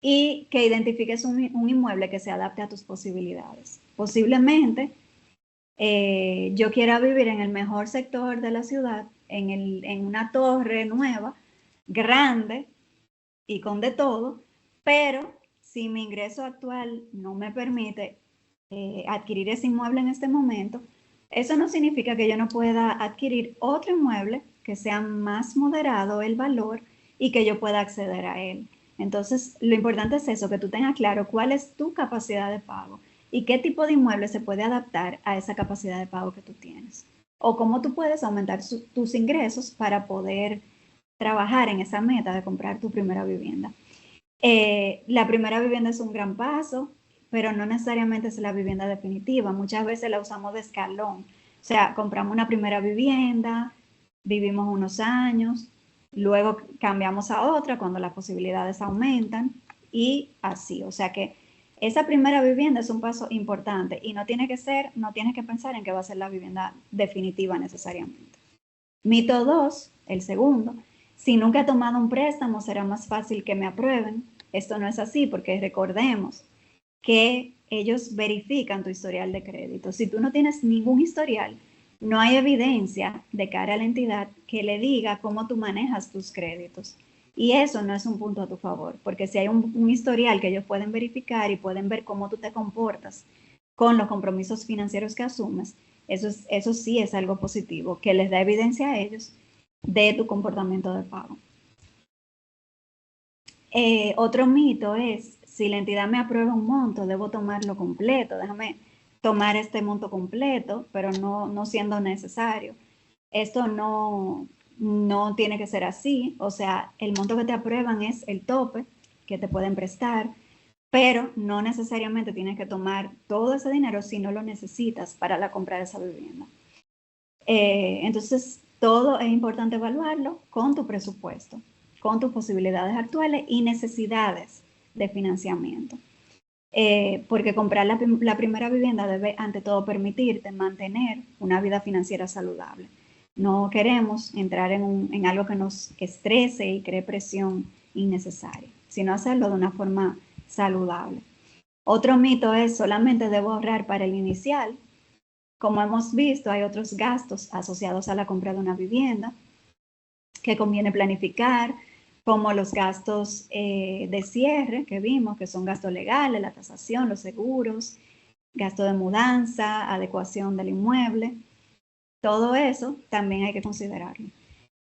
y que identifiques un inmueble que se adapte a tus posibilidades. Posiblemente yo quiera vivir en el mejor sector de la ciudad, en una torre nueva, grande y con de todo, pero si mi ingreso actual no me permite adquirir ese inmueble en este momento, eso no significa que yo no pueda adquirir otro inmueble que sea más moderado el valor y que yo pueda acceder a él. Entonces, lo importante es eso, que tú tengas claro cuál es tu capacidad de pago y qué tipo de inmueble se puede adaptar a esa capacidad de pago que tú tienes. O cómo tú puedes aumentar tus ingresos para poder trabajar en esa meta de comprar tu primera vivienda. La primera vivienda es un gran paso, pero no necesariamente es la vivienda definitiva. Muchas veces la usamos de escalón. O sea, compramos una primera vivienda, vivimos unos años, luego cambiamos a otra cuando las posibilidades aumentan y así. O sea que esa primera vivienda es un paso importante y no tienes que pensar en que va a ser la vivienda definitiva necesariamente. Mito 2, el segundo: si nunca he tomado un préstamo, será más fácil que me aprueben. Esto no es así, porque recordemos que ellos verifican tu historial de crédito. Si tú no tienes ningún historial, no hay evidencia de cara a la entidad que le diga cómo tú manejas tus créditos. Y eso no es un punto a tu favor, porque si hay un historial que ellos pueden verificar y pueden ver cómo tú te comportas con los compromisos financieros que asumes, eso sí es algo positivo, que les da evidencia a ellos de tu comportamiento de pago. Otro mito es, si la entidad me aprueba un monto, debo tomarlo completo, déjame tomar este monto completo, pero no siendo necesario. Esto no tiene que ser así, o sea, el monto que te aprueban es el tope que te pueden prestar, pero no necesariamente tienes que tomar todo ese dinero si no lo necesitas para la compra de esa vivienda. Entonces, todo es importante evaluarlo con tu presupuesto, con tus posibilidades actuales y necesidades de financiamiento. Porque comprar la primera vivienda debe ante todo permitirte mantener una vida financiera saludable. No queremos entrar en algo que nos estrese y cree presión innecesaria, sino hacerlo de una forma saludable. Otro mito es solamente debo ahorrar para el inicial. Como hemos visto, hay otros gastos asociados a la compra de una vivienda que conviene planificar, como los gastos de cierre que vimos, que son gastos legales, la tasación, los seguros, gasto de mudanza, adecuación del inmueble. Todo eso también hay que considerarlo.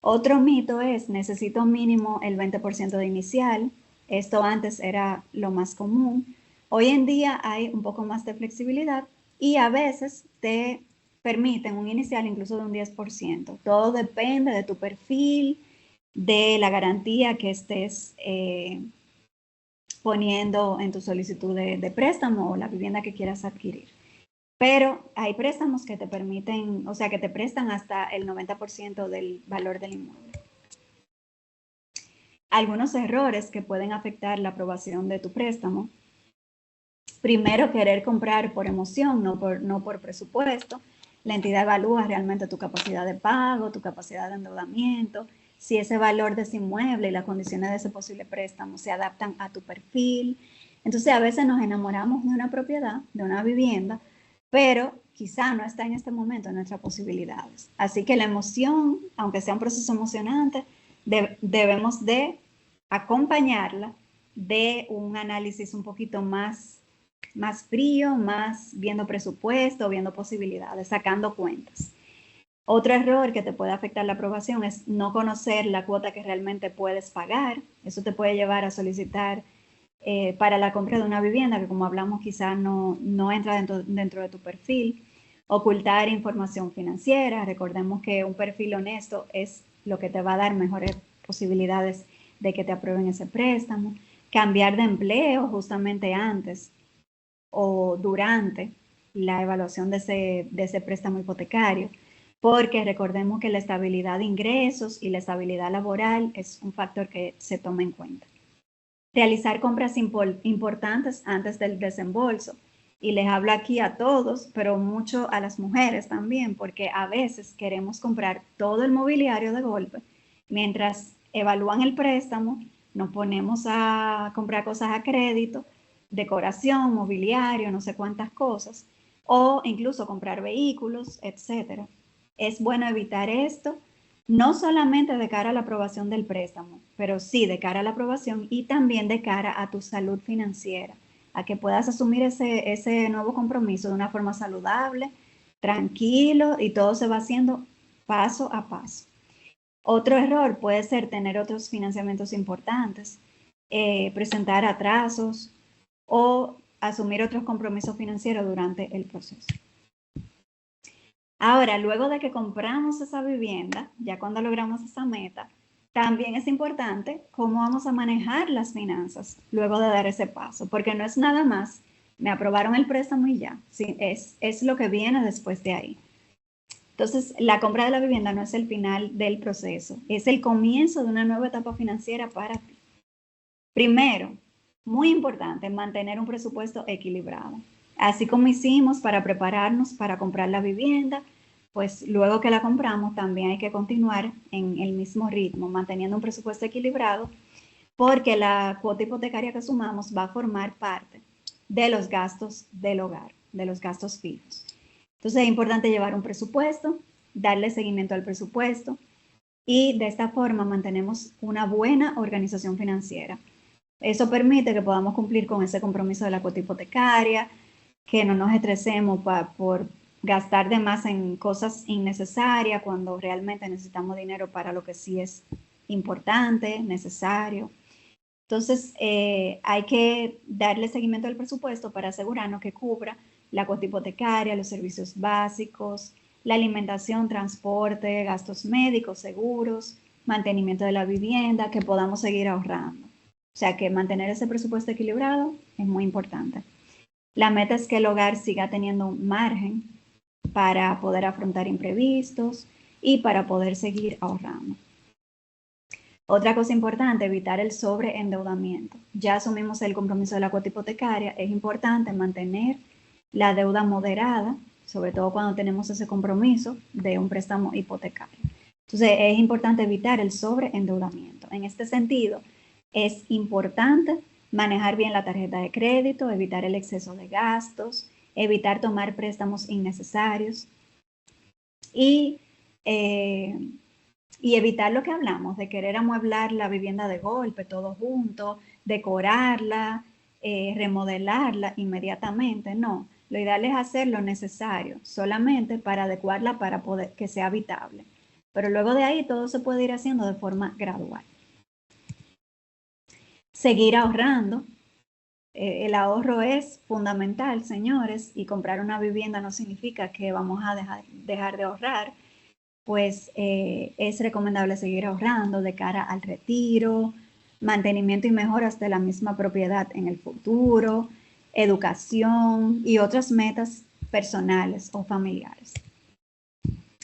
Otro mito es, necesito mínimo el 20% de inicial. Esto antes era lo más común. Hoy en día hay un poco más de flexibilidad y a veces te permiten un inicial incluso de un 10%. Todo depende de tu perfil, de la garantía que estés poniendo en tu solicitud de préstamo o la vivienda que quieras adquirir. Pero hay préstamos que te permiten, o sea, que te prestan hasta el 90% del valor del inmueble. Algunos errores que pueden afectar la aprobación de tu préstamo. Primero, querer comprar por emoción, no por presupuesto. La entidad evalúa realmente tu capacidad de pago, tu capacidad de endeudamiento, si ese valor de ese inmueble y las condiciones de ese posible préstamo se adaptan a tu perfil. Entonces, a veces nos enamoramos de una propiedad, de una vivienda, pero quizá no está en este momento en nuestras posibilidades. Así que la emoción, aunque sea un proceso emocionante, debemos de acompañarla de un análisis un poquito más frío, más viendo presupuesto, viendo posibilidades, sacando cuentas. Otro error que te puede afectar la aprobación es no conocer la cuota que realmente puedes pagar. Eso te puede llevar a solicitar para la compra de una vivienda, que como hablamos quizás no entra dentro de tu perfil. Ocultar información financiera. Recordemos que un perfil honesto es lo que te va a dar mejores posibilidades de que te aprueben ese préstamo. Cambiar de empleo justamente antes o durante la evaluación de ese préstamo hipotecario, porque recordemos que la estabilidad de ingresos y la estabilidad laboral es un factor que se toma en cuenta. Realizar compras importantes antes del desembolso. Y les hablo aquí a todos, pero mucho a las mujeres también, porque a veces queremos comprar todo el mobiliario de golpe. Mientras evalúan el préstamo, nos ponemos a comprar cosas a crédito, decoración, mobiliario, no sé cuántas cosas, o incluso comprar vehículos, etcétera. Es bueno evitar esto, no solamente de cara a la aprobación del préstamo, pero sí de cara a la aprobación y también de cara a tu salud financiera, a que puedas asumir ese nuevo compromiso de una forma saludable, tranquilo y todo se va haciendo paso a paso. Otro error puede ser tener otros financiamientos importantes, presentar atrasos o asumir otros compromisos financieros durante el proceso. Ahora, luego de que compramos esa vivienda, ya cuando logramos esa meta, también es importante cómo vamos a manejar las finanzas luego de dar ese paso, porque no es nada más, me aprobaron el préstamo y ya, sí, es lo que viene después de ahí. Entonces, la compra de la vivienda no es el final del proceso, es el comienzo de una nueva etapa financiera para ti. Primero, muy importante, mantener un presupuesto equilibrado. Así como hicimos para prepararnos para comprar la vivienda, pues luego que la compramos también hay que continuar en el mismo ritmo, manteniendo un presupuesto equilibrado, porque la cuota hipotecaria que sumamos va a formar parte de los gastos del hogar, de los gastos fijos. Entonces es importante llevar un presupuesto, darle seguimiento al presupuesto y de esta forma mantenemos una buena organización financiera. Eso permite que podamos cumplir con ese compromiso de la cuota hipotecaria, que no nos estresemos por gastar de más en cosas innecesarias cuando realmente necesitamos dinero para lo que sí es importante, necesario. Entonces, hay que darle seguimiento al presupuesto para asegurarnos que cubra la cuota hipotecaria, los servicios básicos, la alimentación, transporte, gastos médicos, seguros, mantenimiento de la vivienda, que podamos seguir ahorrando. O sea que mantener ese presupuesto equilibrado es muy importante. La meta es que el hogar siga teniendo un margen para poder afrontar imprevistos y para poder seguir ahorrando. Otra cosa importante, evitar el sobreendeudamiento. Ya asumimos el compromiso de la cuota hipotecaria, es importante mantener la deuda moderada, sobre todo cuando tenemos ese compromiso de un préstamo hipotecario. Entonces, es importante evitar el sobreendeudamiento. En este sentido, es importante manejar bien la tarjeta de crédito, evitar el exceso de gastos, evitar tomar préstamos innecesarios y evitar lo que hablamos, de querer amueblar la vivienda de golpe, todo junto, decorarla, remodelarla inmediatamente. No, lo ideal es hacer lo necesario solamente para adecuarla para poder que sea habitable. Pero luego de ahí todo se puede ir haciendo de forma gradual. Seguir ahorrando. El ahorro es fundamental, señores, y comprar una vivienda no significa que vamos a dejar de ahorrar. Pues es recomendable seguir ahorrando de cara al retiro, mantenimiento y mejoras de la misma propiedad en el futuro, educación y otras metas personales o familiares.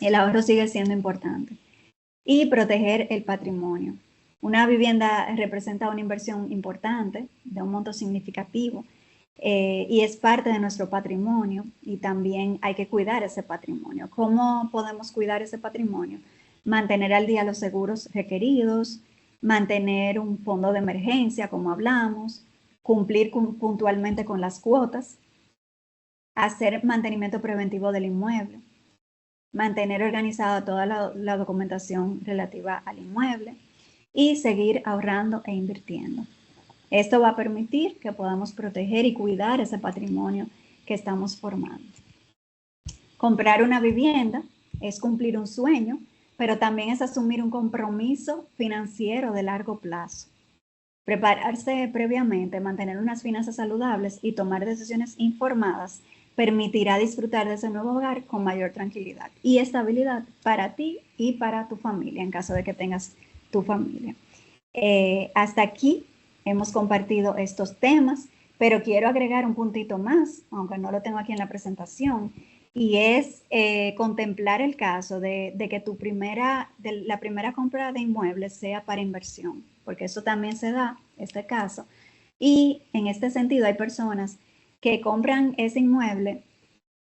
El ahorro sigue siendo importante. Y proteger el patrimonio. Una vivienda representa una inversión importante de un monto significativo y es parte de nuestro patrimonio y también hay que cuidar ese patrimonio. ¿Cómo podemos cuidar ese patrimonio? Mantener al día los seguros requeridos, mantener un fondo de emergencia, como hablamos, cumplir puntualmente con las cuotas, hacer mantenimiento preventivo del inmueble, mantener organizada toda la documentación relativa al inmueble y seguir ahorrando e invirtiendo. Esto va a permitir que podamos proteger y cuidar ese patrimonio que estamos formando. Comprar una vivienda es cumplir un sueño, pero también es asumir un compromiso financiero de largo plazo. Prepararse previamente, mantener unas finanzas saludables y tomar decisiones informadas permitirá disfrutar de ese nuevo hogar con mayor tranquilidad y estabilidad para ti y para tu familia, en caso de que tengas tu familia. Hasta aquí hemos compartido estos temas, pero quiero agregar un puntito más, aunque no lo tengo aquí en la presentación, y es contemplar el caso de que la primera compra de inmuebles sea para inversión, porque eso también se da, este caso. Y en este sentido hay personas que compran ese inmueble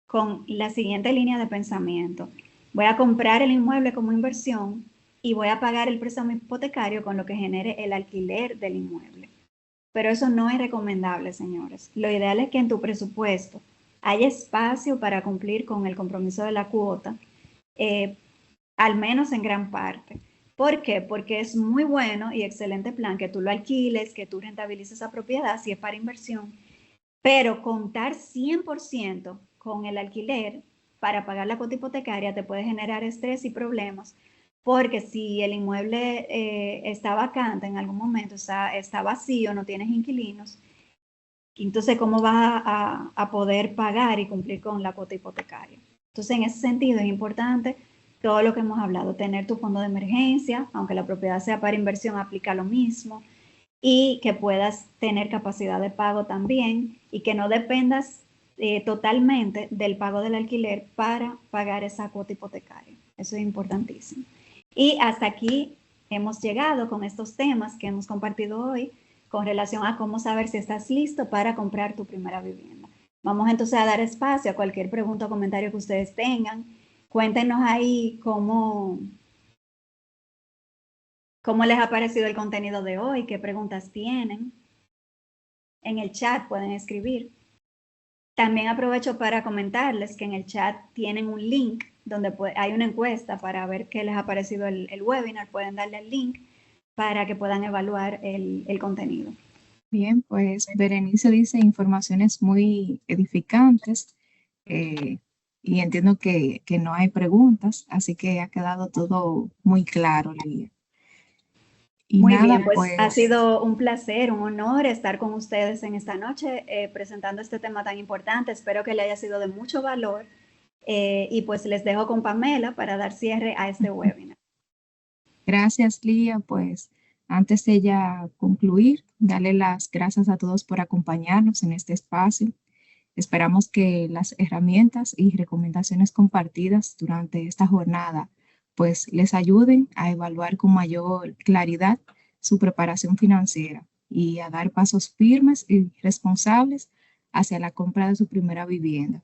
con la siguiente línea de pensamiento. Voy a comprar el inmueble como inversión y voy a pagar el préstamo hipotecario con lo que genere el alquiler del inmueble. Pero eso no es recomendable, señores. Lo ideal es que en tu presupuesto haya espacio para cumplir con el compromiso de la cuota, al menos en gran parte. ¿Por qué? Porque es muy bueno y excelente plan que tú lo alquiles, que tú rentabilices esa propiedad si es para inversión, pero contar 100% con el alquiler para pagar la cuota hipotecaria te puede generar estrés y problemas, porque si el inmueble está vacante en algún momento, está vacío, no tienes inquilinos, entonces ¿cómo vas a poder pagar y cumplir con la cuota hipotecaria? Entonces en ese sentido es importante todo lo que hemos hablado, tener tu fondo de emergencia, aunque la propiedad sea para inversión, aplica lo mismo, y que puedas tener capacidad de pago también y que no dependas totalmente del pago del alquiler para pagar esa cuota hipotecaria. Eso es importantísimo. Y hasta aquí hemos llegado con estos temas que hemos compartido hoy con relación a cómo saber si estás listo para comprar tu primera vivienda. Vamos entonces a dar espacio a cualquier pregunta o comentario que ustedes tengan. Cuéntenos ahí cómo les ha parecido el contenido de hoy, qué preguntas tienen. En el chat pueden escribir. También aprovecho para comentarles que en el chat tienen un link donde hay una encuesta para ver qué les ha parecido el webinar. Pueden darle el link para que puedan evaluar el contenido. Bien, pues Berenice dice informaciones muy edificantes y entiendo que no hay preguntas, así que ha quedado todo muy claro, Lía. Y Muy nada, bien, pues ha pues sido un placer, un honor estar con ustedes en esta noche presentando este tema tan importante. Espero que le haya sido de mucho valor y pues les dejo con Pamela para dar cierre a este webinar. gracias, Lía. Pues antes de ya concluir, darle las gracias a todos por acompañarnos en este espacio. Esperamos que las herramientas y recomendaciones compartidas durante esta jornada pues les ayuden a evaluar con mayor claridad su preparación financiera y a dar pasos firmes y responsables hacia la compra de su primera vivienda.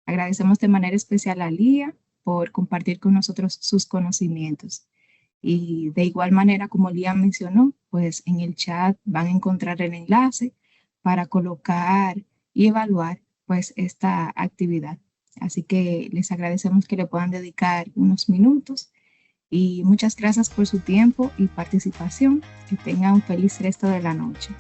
Agradecemos de manera especial a Lía por compartir con nosotros sus conocimientos. Y de igual manera, como Lía mencionó, pues en el chat van a encontrar el enlace para colocar y evaluar pues esta actividad. Así que les agradecemos que le puedan dedicar unos minutos y muchas gracias por su tiempo y participación. Que tengan un feliz resto de la noche.